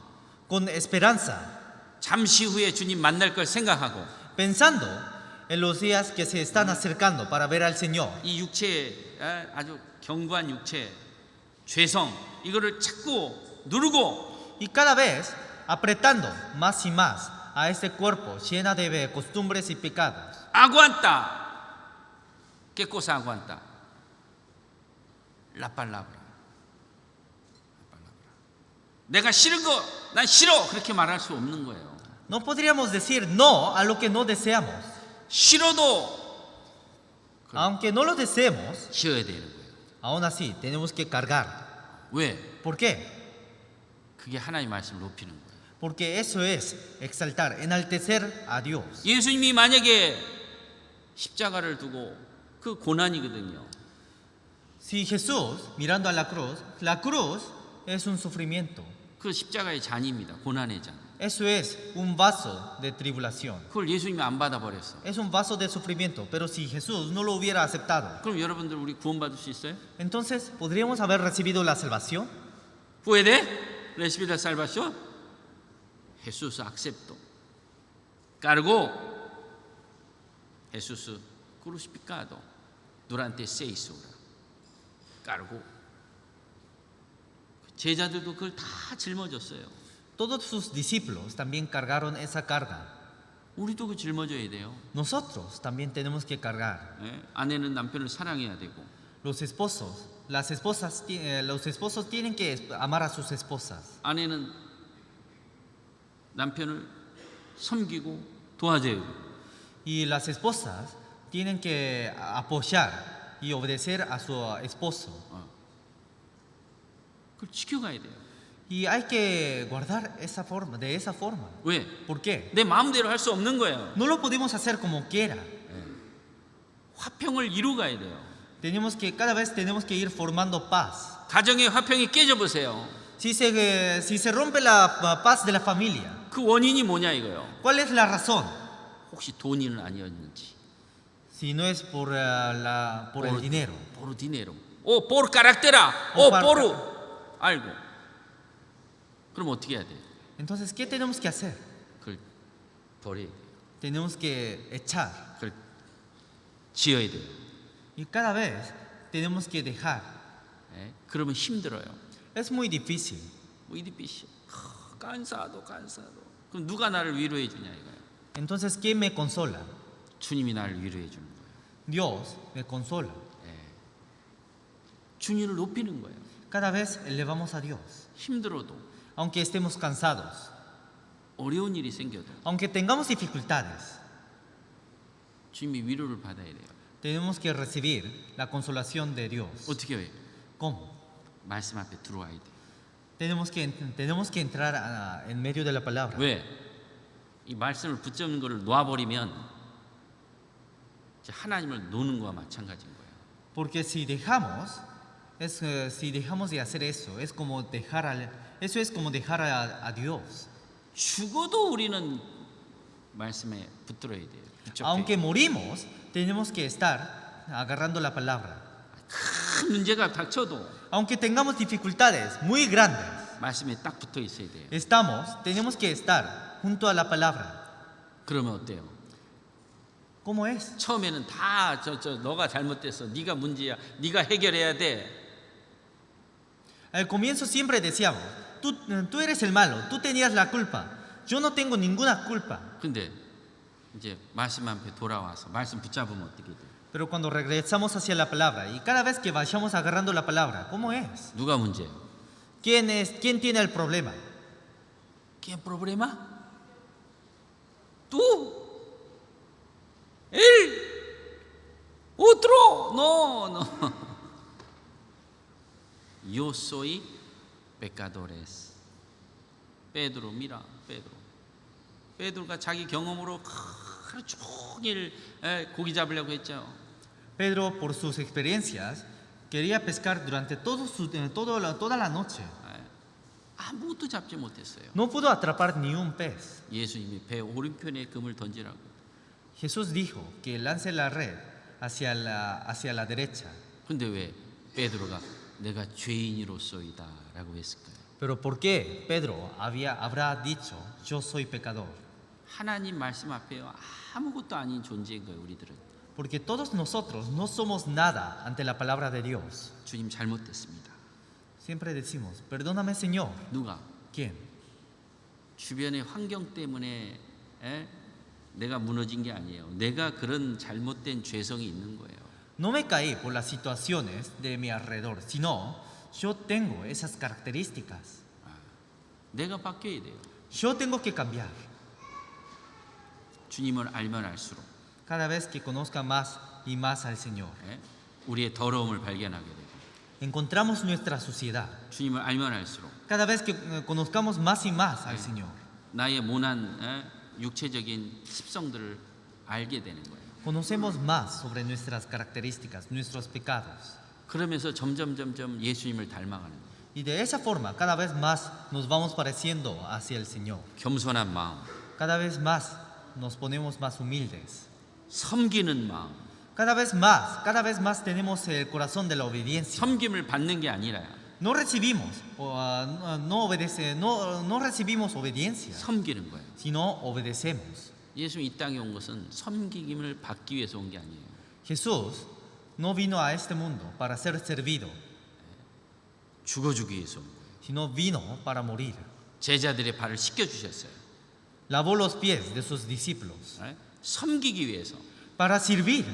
con esperanza, 잠시 후에 주님 만날 걸 생각하고 pensando en los días que se están acercando para ver al Señor. 이 육체 아주 견고한 육체 죄성 이거를 자꾸 누르고 Y cada vez apretando más y más a este cuerpo llena de costumbres y pecados. aguanta. ¿Qué cosa aguanta? La palabra. 내가 싫은 거 난 싫어 그렇게 말할 수 없는 거예요. No podríamos decir no a lo que no deseamos. 싫어도 Aunque no lo deseemos, 쉬어야 되는 거예요. aún así tenemos que cargar. 왜? ¿Por qué? 그게 하나님의 말씀을 높이는 거예요. Porque eso es exaltar, enaltecer a Dios. 예수님이 만약에 십자가를 두고 그 고난이거든요. Si Jesús, mirando a la cruz es un sufrimiento. 그 십자가의 잔입니다. 고난의 잔. Eso es un vaso de tribulación. 그걸 예수님이 안 받아버렸어. Es un vaso de sufrimiento. Pero si Jesús no lo hubiera aceptado, 그럼 여러분들 우리 구원받을 수 있어요? entonces, ¿podríamos haber recibido la salvación? ¿Puede recibir la salvación? Jesús aceptó. Cargó. Jesús crucificado. durante 6 horas 깔고 제자들도 그걸 다 짊어졌어요. Todos sus discípulos también cargaron esa carga. 우리도 그 짊어져야 돼요. Nosotros también tenemos que cargar. 예? 아내는 남편을 사랑해야 되고 Los esposos, los esposos tienen que amar a sus esposas. 아내는 남편을 섬기고 도와줘야 되고 Y las esposas tienen que apoyar y obedecer a su esposo. 그걸 지켜가야 돼요. Y hay que guardar esa forma, de esa forma. 왜? ¿Por qué? 내 마음대로 할 수 없는 거예요. No lo podemos hacer como quiera. 화평을 이루가야 돼요. Cada vez tenemos que ir formando paz. 가정의 화평이 깨져 보세요. Si se rompe la paz de la familia, 그 원인이 뭐냐 이거요. ¿cuál es la razón? 혹시 돈이는 아니었는지. Si no es por el dinero. por dinero. 오, por caractera. O 오, par- por 알고. 그럼 어떻게 해야 돼? Entonces, ¿qué tenemos que hacer? 그걸 버려야 돼요. Tenemos que echar. 그걸 지어야 돼요. Y cada vez tenemos que dejar. 예? 그러면 힘들어요. Es muy difícil. 뭐 이디피시. 간사도. 그럼 누가 나를 위로해 주냐 이거예요. Entonces, ¿quién me consola? 주님이 나를 위로해 주는 거예요. Dios me consola. 주님을 높이는 거예요. Cada vez elevamos a Dios. 힘들어도 Aunque estemos cansados, 어려운 일이 생겨도 aunque tengamos dificultades, 주님이 위로를 받아야 돼요. tenemos que recibir la consolación de Dios. 어떻게 해요? ¿Cómo? 말씀 앞에 들어와야 돼요. Tenemos que entrar en medio de la palabra. 왜? 이 말씀을 붙잡는 것을 놓아버리면 이제 하나님을 노는 거와 마찬가지인 거예요. Porque si dejamos de hacer eso, es como dejar a Dios. 죽어도 우리는 말씀에 붙들어야 돼요. 붙잡혀야 Aunque 돼요. morimos, tenemos que estar agarrando la palabra. 큰 문제가 닥쳐도 Aunque tengamos dificultades muy grandes, 말씀에 딱 붙어 있어야 돼요. tenemos que estar junto a la palabra. 그러면 어때요? ¿Cómo es? 처음에는 다 너가 잘못됐어. 네가 문제야. 네가 해결해야 돼. Al comienzo siempre decíamos, tú eres el malo, tú tenías la culpa, yo no tengo ninguna culpa. 근데 이제 말씀 앞에 돌아와서 말씀 붙잡으면 어떻게 돼요? Pero cuando regresamos hacia la palabra y cada vez que vayamos agarrando la palabra, ¿cómo es? 누가 문제예요? ¿Quién tiene el problema? ¿Qué problema? ¿Tú? ¿Él? ¿Otro? No. Yo soy pecadores. Pedro, mira, Pedro. 베드로가 자기 경험으로 하루 종일 고기 잡으려고 했죠. Pedro, por sus experiencias, quería pescar durante toda la noche. 아무것도 잡지 못했어요. No pudo atrapar ni un pez. 예수님이 배 오른편에 금을 던지라고. Jesús dijo que lance la red hacia la derecha. 근데 왜 베드로가 내가 죄인으로서이다라고 했을까요? Pero ¿por qué Pedro habrá dicho, yo soy pecador? 하나님 말씀 앞에요. 아무것도 아닌 존재인 거예요, 우리들은. Porque todos nosotros no somos nada ante la palabra de Dios. 주님 잘못됐습니다. Siempre decimos, perdóname Señor. 누가? ¿Quién? 주변의 환경 때문에 내가 무너진 게 아니에요. 내가 그런 잘못된 죄성이 있는 거예요. No me caí por las situaciones de mi alrededor, sino yo tengo esas características. 내가 바뀌어야 돼요. Yo tengo que cambiar. 주님을 알면 알수록 Cada vez que conozca más y más al Señor, 우리의 더러움을 발견하게 되고 encontramos nuestra suciedad. 주님을 알면 알수록 Cada vez que conozcamos más y más al Señor, 나의 모난 육체적인 습성들을 알게 되는 거예요. conocemos más sobre nuestras características, nuestros pecados. 그러면서 점점 예수님을 닮아가는 거예요. Y de esa forma, cada vez más nos vamos pareciendo hacia el Señor. 겸손한 마음, Cada vez más nos ponemos más humildes. 섬기는 마음. Cada vez más tenemos el corazón de la obediencia. 섬김을 받는 게 아니라 No recibimos obediencia, 섬기는 거예요. sino obedecemos. 예수 이 땅에 온 것은 섬김을 받기 위해서 온 게 아니에요. Jesús no vino a este mundo para ser servido, 죽어주기 위해서 온 거예요. sino vino para morir. 제자들의 발을 씻겨주셨어요. Lavó los pies de sus discípulos 예? 섬기기 위해서. para servir,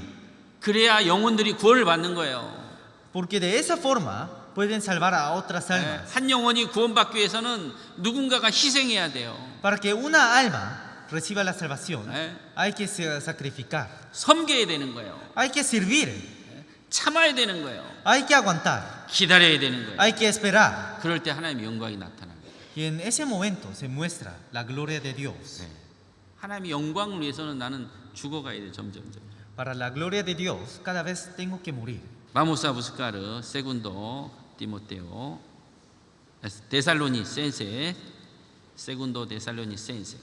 그래야 영혼들이 구원을 받는 거예요. porque de esa forma pueden salvar a otras 예? almas. 한 영혼이 구원받기 위해서는 누군가가 희생해야 돼요. Para que una alma reciba la salvación, 예? hay que sacrificar, 섬겨야 되는 거예요. hay que servir, 참아야 되는 거예요. hay que aguantar, 기다려야 되는 거예요. hay que esperar. 그럴 때 하나님의 영광이 나타나는 거예요. Y en ese momento se muestra la gloria de Dios. 네. 하나님의 영광을 위해서는 나는 죽어가야 돼 점점점. Para la gloria de Dios, cada vez tengo que morir. Vamos a buscar segundo Timoteo, Tesalonicense, segundo Tesalonicense,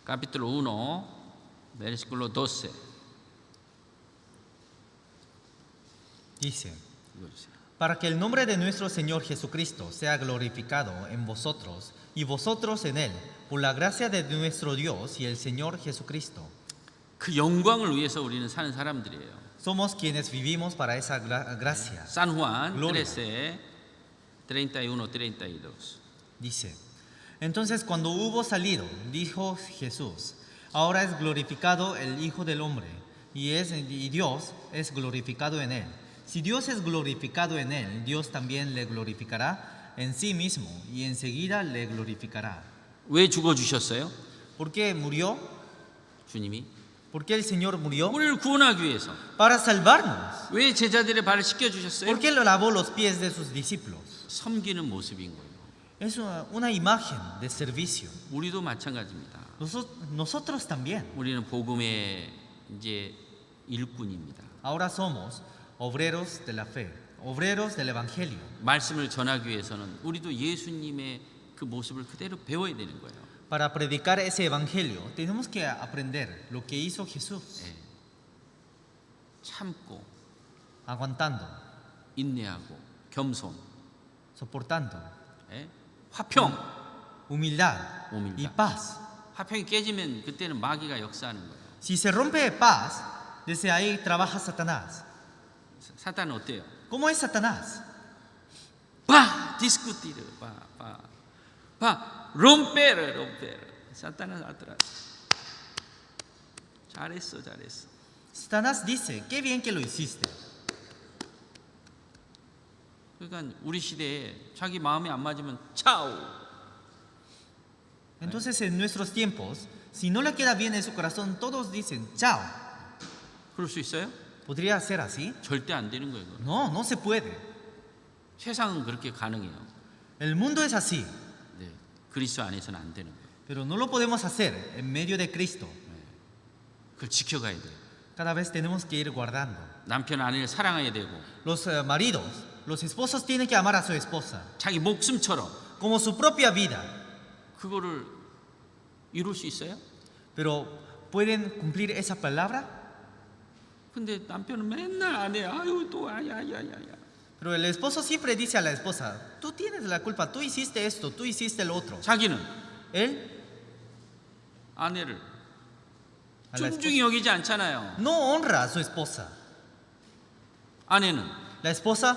capítulo 1, versículo 12. Dice: 읽어주세요. para que el nombre de nuestro Señor Jesucristo sea glorificado en vosotros y vosotros en Él, por la gracia de nuestro Dios y el Señor Jesucristo. 그 영광을 위해서 우리는 사는 사람들이에요. Somos quienes vivimos para esa gracia. San Juan Gloria. 13, 31-32. Dice: entonces cuando hubo salido, dijo Jesús: ahora es glorificado el Hijo del Hombre, y Dios es glorificado en Él. Si Dios es glorificado en Él, Dios también le glorificará en sí mismo, y enseguida le glorificará. 왜 죽어주셨어요? ¿Por qué murió? 주님이 ¿Por qué el Señor murió? 우리를 구원하기 위해서. Para salvarnos. 왜 제자들의 발을 씻겨주셨어요? ¿Por qué lavó los pies de sus discípulos? 섬기는 모습인 거예요. Es una imagen de servicio. 우리도 마찬가지입니다. Nosotros también. 우리는 복음의 이제 일꾼입니다. Ahora somos obreros de la fe, obreros del Evangelio. 말씀을 전하기 위해서는 우리도 예수님의 그 모습을 그대로 배워야 되는 거예요. Para predicar ese Evangelio tenemos que aprender lo que hizo Jesús, 예. 참고 aguantando, 인내하고 겸손, soportando, 예? 화평. humildad y Humildad. paz. 화평이 깨지면 그때는 마귀가 역사하는 거예요. Si se rompe paz, desde ahí trabaja Satanás. 사탄은 어때요? ¿Cómo es Satanás? discutir, romper. 사탄은 아들아. 잘했어. Satanás dice: qué bien que lo hiciste. 그러니까 우리 시대에 자기 마음이 안 맞으면 차오. Entonces en nuestros tiempos, si no le queda bien en su corazón, todos dicen chao. 그럴 수 있어요? ¿Podría ser así? 절대 안 되는 거예요. 그건. No, no se puede. 세상은 그렇게 가능해요. El mundo es así, 네, 그리스도 안에서는 안 되는 거예요. pero no lo podemos hacer en medio de Cristo. 그걸 지켜가야 돼요. Cada vez tenemos que ir guardando. 남편 아내를 사랑해야 되고 Los maridos, los esposos tienen que amar a su esposa 자기 목숨처럼 como su propia vida, 그거를 이룰 수 있어요? pero ¿pueden cumplir esa palabra? 근데 남편은 맨날 아내 아유 또 야야야야야. Pero el esposo siempre dice a la esposa: tú tienes la culpa, tú hiciste esto, tú hiciste lo otro. 자기는 Él 아내를 a la 존중히 esposa 여기지 않잖아요. no honra a su esposa. 아내는 La esposa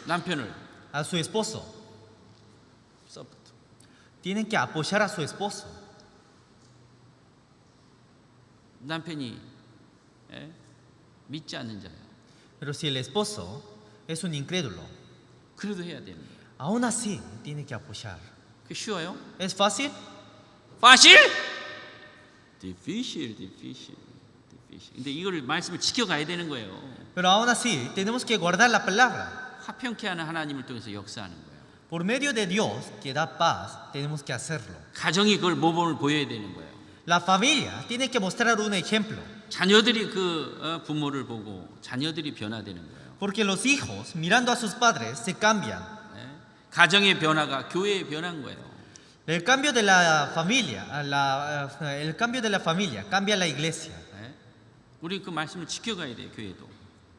남편을 a su esposo. 서포트. Tienen que apoyar a su esposo. 남편이 예? 믿지 않는 자예요. Pero si el esposo es un incrédulo, 그래도 해야 되는 거예요. aún así tiene que apoyar. 그게 쉬워요? ¿Es fácil? 파실? 디피실. 근데 이걸 말씀을 지켜가야 되는 거예요. Pero aún así tenemos que guardar la palabra. 화평케 하는 하나님을 통해서 역사하는 거예요. Por medio de Dios que da paz, tenemos que hacerlo. 가정이 그걸 모범을 보여야 되는 거예요. La familia tiene que mostrar un ejemplo, 자녀들이 그 부모를 보고 자녀들이 변화되는 거예요. porque los hijos, mirando a sus padres, se cambian. 예? 가정의 변화가 교회의 변화인 거예요. El cambio de la familia, cambia la iglesia. 예? 우리 그 말씀을 지켜가야 돼요. 교회도.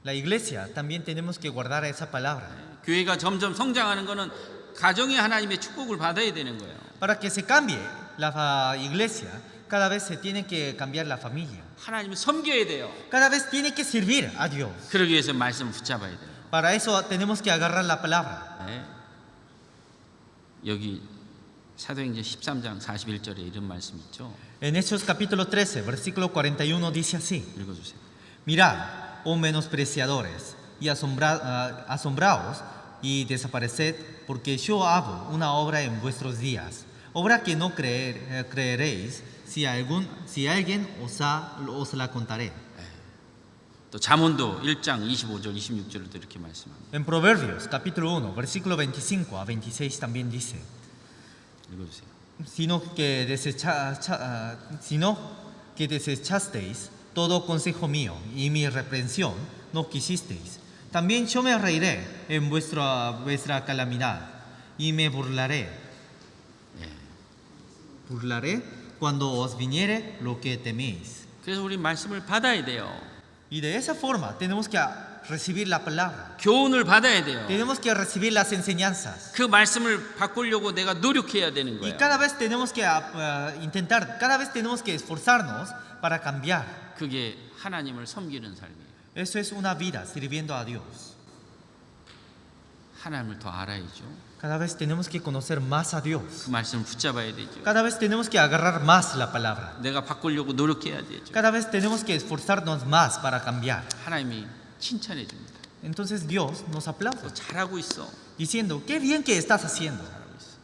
La iglesia también tenemos que guardar esa palabra. 예? 교회가 점점 성장하는 거는 가정의 하나님의 축복을 받아야 되는 거예요. Para que se cambie, la iglesia, cada vez se tiene que cambiar la familia. 하나님을 섬겨야 돼요. Cada vez tiene que servir a Dios. 그러기 위해서 말씀을 붙잡아야 돼요. Para eso tenemos que agarrar la palabra. 네. 여기 사도행전 13장 41절에 이런 말씀 있죠. En Hechos capítulo 13, versículo 41 dice así: 읽어주세요. Mirad, oh menospreciadores, y asombraos y desapareced, porque yo hago una obra en vuestros días, obra que no creeréis si alguien os la contaré. 또 잠언도 1장 25절 26절에도 이렇게 말씀합니다. En Proverbios capítulo 1, versículo 25 a 26 también dice: 읽어주세요. sino que desechasteis todo consejo mío y mi reprensión no quisisteis. También yo me reiré en vuestra calamidad y me burlaré cuando os viniere lo que teméis. 그래서 우리 말씀을 받아야 돼요. Y de esa forma tenemos que recibir la palabra. 교훈을 받아야 돼요. Tenemos que recibir las enseñanzas. 그 말씀을 바꾸려고 내가 노력해야 되는 Y 거예요. cada vez tenemos que intentar, cada vez tenemos que esforzarnos para cambiar. 그게 하나님을 섬기는 삶이에요. Eso es una vida sirviendo a Dios. 하나님을 더 알아야죠. Cada vez tenemos que conocer más a Dios. 그 말씀을 붙잡아야 되죠. Cada vez tenemos que agarrar más la palabra. 내가 바꾸려고 노력해야 되죠. Cada vez tenemos que esforzarnos más para cambiar. 하나님이 칭찬해 줍니다. Entonces Dios nos aplaude, 너 잘하고 있어. diciendo: qué bien que estás haciendo. 잘하고 있어.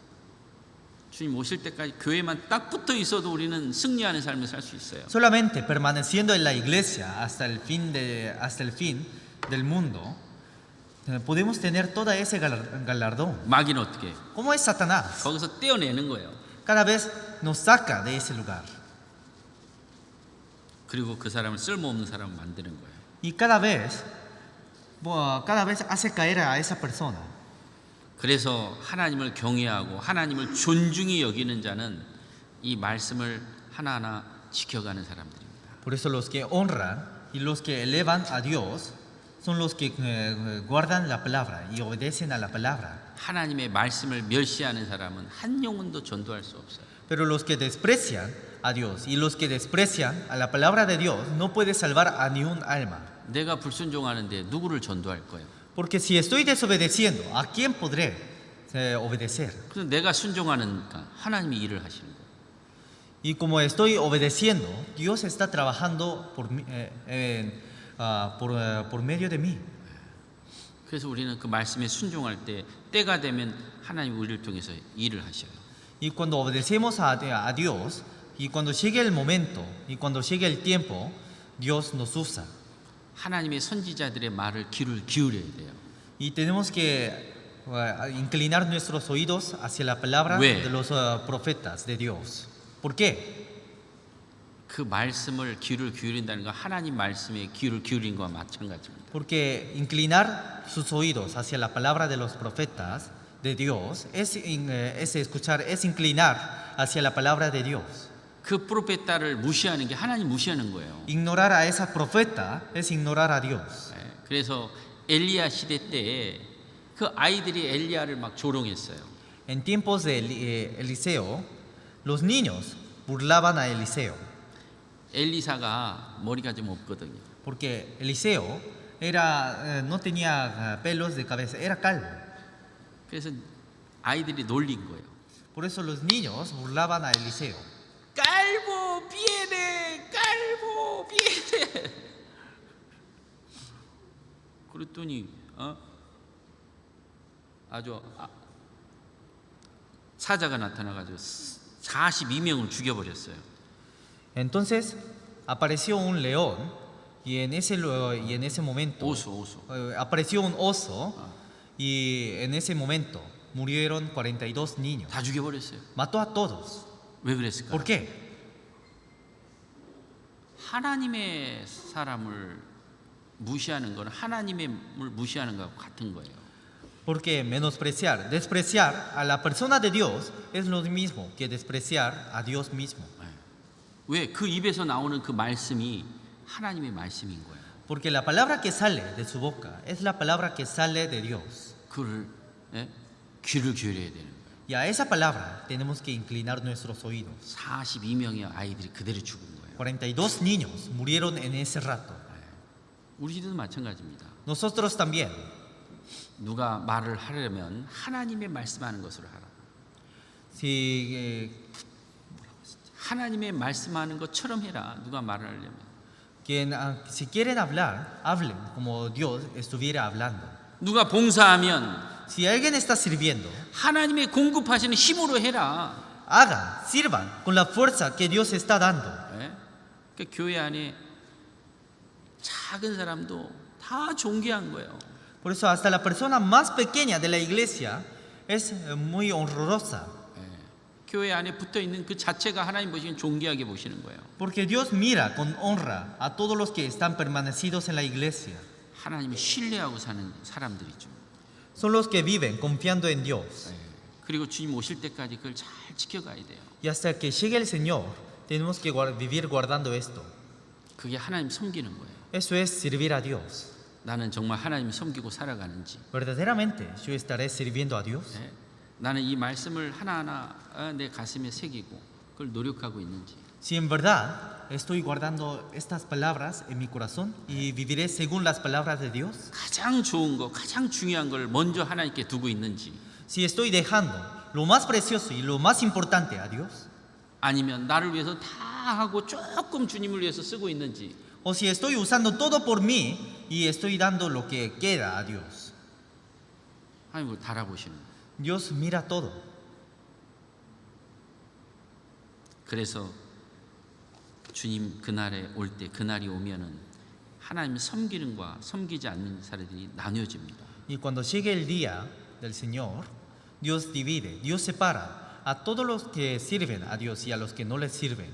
주님 오실 때까지 교회만 딱 붙어 있어도 우리는 승리하는 삶을 살 수 있어요. Solamente permaneciendo en la iglesia hasta el fin del mundo, podemos tener todo ese galardón. 마귀는 어떻게 해요? ¿Cómo es Satanás? 거기서 떼어내는 거예요. Cada vez nos saca de ese lugar. 그리고 그 사람을 쓸모없는 사람을 만드는 거예요. Y cada vez hace caer a esa persona. 그래서 하나님을 경외하고 하나님을 존중히 여기는 자는 이 말씀을 하나하나 지켜가는 사람들입니다. Por eso los que honran y los que elevan a Dios son los que guardan la palabra y obedecen a la palabra. 하나님의 말씀을 멸시하는 사람은 한 영혼도 전도할 수 없어요. Pero los que desprecian a Dios y los que desprecian a la palabra de Dios no puede salvar a ni un alma. 내가 불순종하는데 누구를 전도할 거예요? Porque si estoy desobedeciendo, ¿a quién podré obedecer? 그래서 내가 순종하니까 하나님이 일을 하시는 거예요. Y como estoy obedeciendo, Dios está trabajando por medio de mí. 그래서 우리는 그 말씀에 순종할 때 때가 되면 하나님 우리를 통해서 일을 하셔요. Y cuando obedecemos a Dios, y cuando llegue el momento, y cuando llegue el tiempo, Dios nos usa. 하나님의 선지자들의 말을 귀를 기울여야 돼요. Y tenemos que inclinar nuestros oídos hacia la palabra 왜? de los profetas de Dios. ¿Por qué? 그 말씀을 귀를 기울인다는 건 하나님 말씀에 귀를 기울인 것과 마찬가지입니다. Porque inclinar sus oídos hacia la palabra de los profetas de Dios es escuchar, es inclinar hacia la palabra de Dios. 그 프로페타를 무시하는 게 하나님 무시하는 거예요. Ignorar a esa profeta es ignorar a Dios. 그래서 엘리야 시대 때에 그 아이들이 엘리야를 막 조롱했어요. En tiempos de Eliseo, los niños burlaban a Eliseo. 엘리사가 머리가 좀 없거든요. Porque Eliseo no tenía pelos de cabeza, era calvo. 그래서 아이들이 놀린 거예요. Por eso los niños burlaban a Eliseo. calvo viene, calvo viene. 그랬더니 아주 사자가 나타나가지고 42명을 죽여버렸어요. Entonces apareció un león y en ese momento 오수. apareció un oso y en ese momento murieron 42 niños. 다 죽여버렸어요. Mató a todos. 왜 그랬을까? ¿Por qué? 하나님의 사람을 무시하는 건 하나님을 무시하는 것과 같은 거예요. Porque despreciar a la persona de Dios es lo mismo que despreciar a Dios mismo. 왜? 그 입에서 나오는 그 말씀이 하나님의 말씀인 거예요. Porque la palabra que sale de su boca es la palabra que sale de Dios. 그를 귀를 기울여야 되는 거예요. Y a esa palabra tenemos que inclinar nuestros oídos. 42명의 아이들이 그대로 죽은 거예요. 42 niños murieron en ese rato. 우리 집도 마찬가지입니다. Nosotros también. 누가 말을 하려면 하나님의 말씀하는 것으로 하라. Si, 하나님의 말씀하는 것처럼 해라. 누가 말을 하려면. si quieren hablar, hablen como Dios estuviera hablando. 누가 봉사하면 Si alguien está sirviendo, 하나님의 공급하시는 힘으로 해라. hagan, sirvan con la fuerza que Dios está dando. 예? 그러니까 교회 안에 작은 사람도 다 존귀한 거예요. Por eso hasta la persona más pequeña de la iglesia es muy honrosa. 교회 안에 붙어 있는 그 자체가 하나님 보시기엔 존귀하게 보시는 거예요. Porque Dios mira con honra a todos los que están permanecidos en la iglesia. 하나님을 신뢰하고 사는 사람들이죠. Son los que viven confiando en Dios. 그리고 주님 오실 때까지 그걸 잘 지켜가야 돼요. Y hasta que llegue el Señor, tenemos que vivir guardando esto. 그게 하나님 섬기는 거예요. Eso es servir a Dios. 나는 정말 하나님 섬기고 살아가는지, ¿Verdaderamente yo estaré sirviendo a Dios? 예? 나는 이 말씀을 하나하나 내 가슴에 새기고 그걸 노력하고 있는지, Si en verdad estoy guardando estas palabras en mi corazón y viviré según las palabras de Dios. 가장 좋은 거, 가장 중요한 걸 먼저 하나님께 두고 있는지, Si estoy dejando lo más precioso y lo más importante a Dios. 아니면 나를 위해서 다 하고 조금 주님을 위해서 쓰고 있는지, O si estoy usando todo por mí y estoy dando lo que queda a Dios. 하나님 그걸 달아보시는 거예요. Dios mira todo. 그래서 주님 그날에 올 때, 그날이 오면은 하나님 섬기는 과 섬기지 않는 사람들이 나뉘어집니다. Y cuando llegue el día del Señor, Dios divide, Dios separa a todos los que sirven a Dios y a los que no les sirven.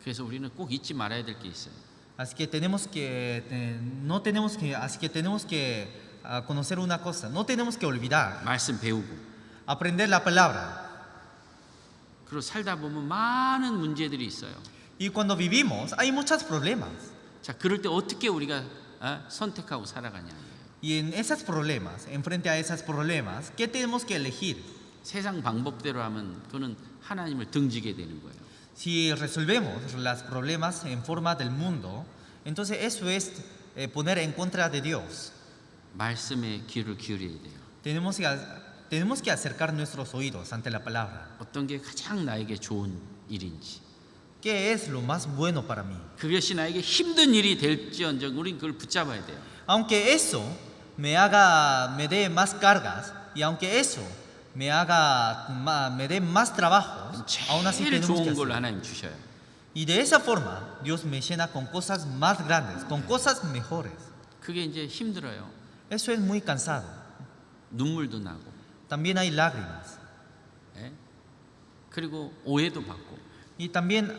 그래서 우리는 꼭 잊지 말아야 될 게 있어요. Así que tenemos que conocer una cosa, no tenemos que olvidar, 말씀 배우고, aprender la palabra. 그리고 살다 보면 많은 문제들이 있어요. Y cuando vivimos hay muchos problemas. 자, 그럴 때 어떻게 우리가 선택하고 살아가냐. Y en esos problemas, enfrente a esos problemas, ¿qué tenemos que elegir? 세상 방법대로 하면 그는 하나님을 등지게 되는 거예요. Si resolvemos los problemas en forma del mundo, entonces eso es poner en contra de Dios. 말씀에 귀를 기울여야 돼요. Tenemos que acercar nuestros oídos ante la palabra. 어떤 게 가장 나에게 좋은 일인지, ¿Qué es lo más bueno para mí? 그것이 나에게 힘든 일이 될지언정 우린 그걸 붙잡아야 돼요. Aunque eso me dé más cargas y aunque eso me dé más trabajo, aún así 제일 tenemos que 좋은 걸 hacerlo. 하나님 주셔요. Y de esa forma Dios me llena con cosas más grandes, con cosas mejores. 그게 이제 힘들어요. Eso es muy cansado. 눈물도 나고, También hay lágrimas. 예? 그리고 오해도 받고. Y también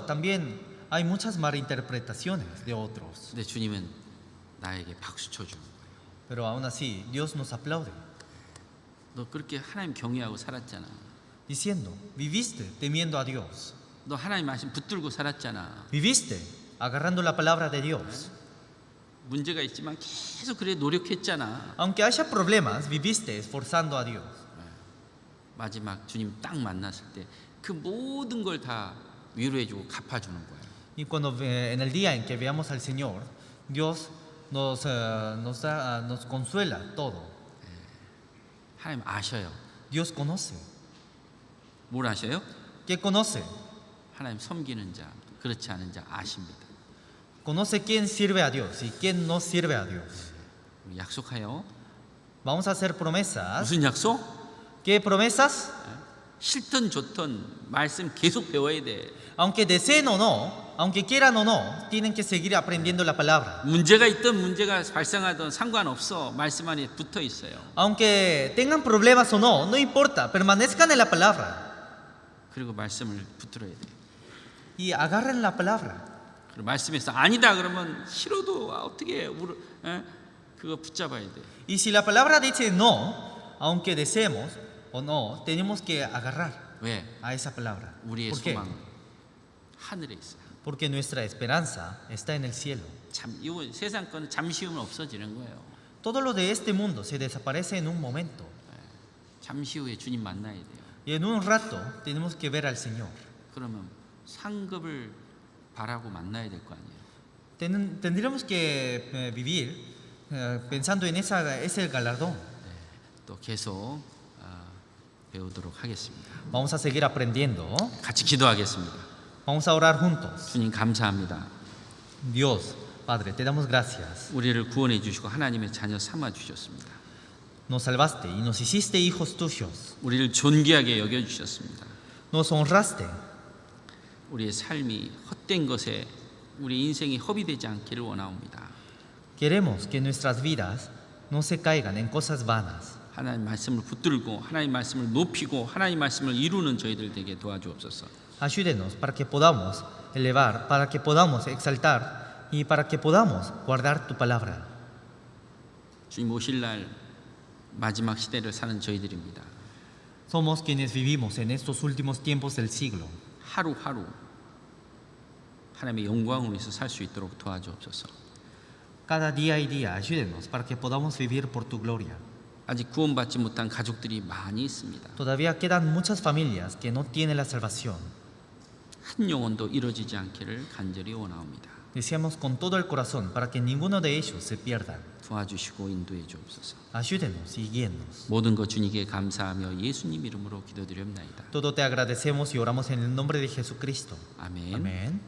también hay muchas malinterpretaciones de otros. 근데 주님은 나에게 박수 쳐주는 거예요. Pero aún así Dios nos aplaude, 너 그렇게 하나님 경외하고 살았잖아. diciendo, viviste temiendo a Dios, 너 하나님 말씀 붙들고 살았잖아. viviste agarrando la palabra de Dios. 문제가 있지만 계속 그래 노력했잖아. Aunque haya problemas, viviste esforzando a Dios. 마지막 주님 딱 만났을 때 그 모든 걸 다 위로해주고 갚아주는 거예요. Y cuando en el día en que veamos al Señor, Dios nos consuela todo. 하나님 아셔요. Dios conoce. 뭘 아셔요? ¿Qué conoce? 하나님 섬기는 자, 그렇지 않은 자 아십니다. Conoce quién sirve a Dios y quién no sirve a Dios. 우리 약속하여. Vamos a hacer promesas. 무슨 약속? ¿Qué promesas? 싫든 좋든 말씀 계속 배워야 돼. Aunque deseen o no, aunque quieran o no, tienen que seguir aprendiendo la palabra. 문제가 있든 문제가 발생하든 상관없어. 말씀 안에 붙어 있어요. Aunque tengan problemas o no, no importa, permanezcan en la palabra 그리고 말씀을 붙들어야 돼. y agarren la palabra. 그리고 말씀에서 아니다 그러면 싫어도 어떻게 그거 붙잡아야 돼. Y si la palabra dice no, aunque deseemos o no, tenemos que agarrar 왜? a esa palabra. 우리의 ¿Por qué? 소망 하늘에 있어요. Porque nuestra esperanza está en el cielo. 이 세상 거는 잠시우면 없어지는 거예요. Todo lo de este mundo se desaparece en un momento. 잠시 후에 주님 만나야 돼요. Y en un rato tenemos que ver al Señor. 그러면 상급을 바라고 만나야 될 거 아니에요. Tendríamos que vivir pensando en ese galardón. 또 계속 배우도록 하겠습니다. Vamos a seguir aprendiendo. 같이 기도하겠습니다. Vamos a orar juntos. 주님 감사합니다. Dios, Padre, te damos gracias. 우리를 구원해 주시고 하나님의 자녀 삼아 주셨습니다. Nos salvaste y nos hiciste hijos tuyos. 우리를 존귀하게 여겨 주셨습니다. Nos honraste. 우리의 삶이 헛된 것에 우리 인생이 허비되지 않기를 원하옵니다. Queremos que nuestras vidas no se caigan en cosas vanas. 하나님 말씀을 붙들고 하나님 말씀을 높이고 하나님 말씀을 이루는 저희들 되게 도와주옵소서. Ayúdenos para que podamos elevar, para que podamos exaltar y para que podamos guardar tu palabra. 주님 오실 날 마지막 시대를 사는 저희들입니다. Somos quienes vivimos en estos últimos tiempos del siglo. 하루하루 하나님의 영광을 위해서 살 수 있도록 도와주옵소서. Cada día y día, ayúdenos para que podamos vivir por tu gloria. 아직 구원받지 못한 가족들이 많이 있습니다. Todavía quedan muchas familias que no tienen la salvación. 한 영혼도 이루어지지 않기를 간절히 원하옵니다. Deseamos con todo el corazón para que ninguno de ellos se pierda. 도와주시고 인도해 주옵소서. Ayúdenos y guíennos. 모든 것 주님께 감사하며 예수님 이름으로 기도드렸나이다. Todo te agradecemos y oramos en el nombre de Jesucristo. 아멘. Amén.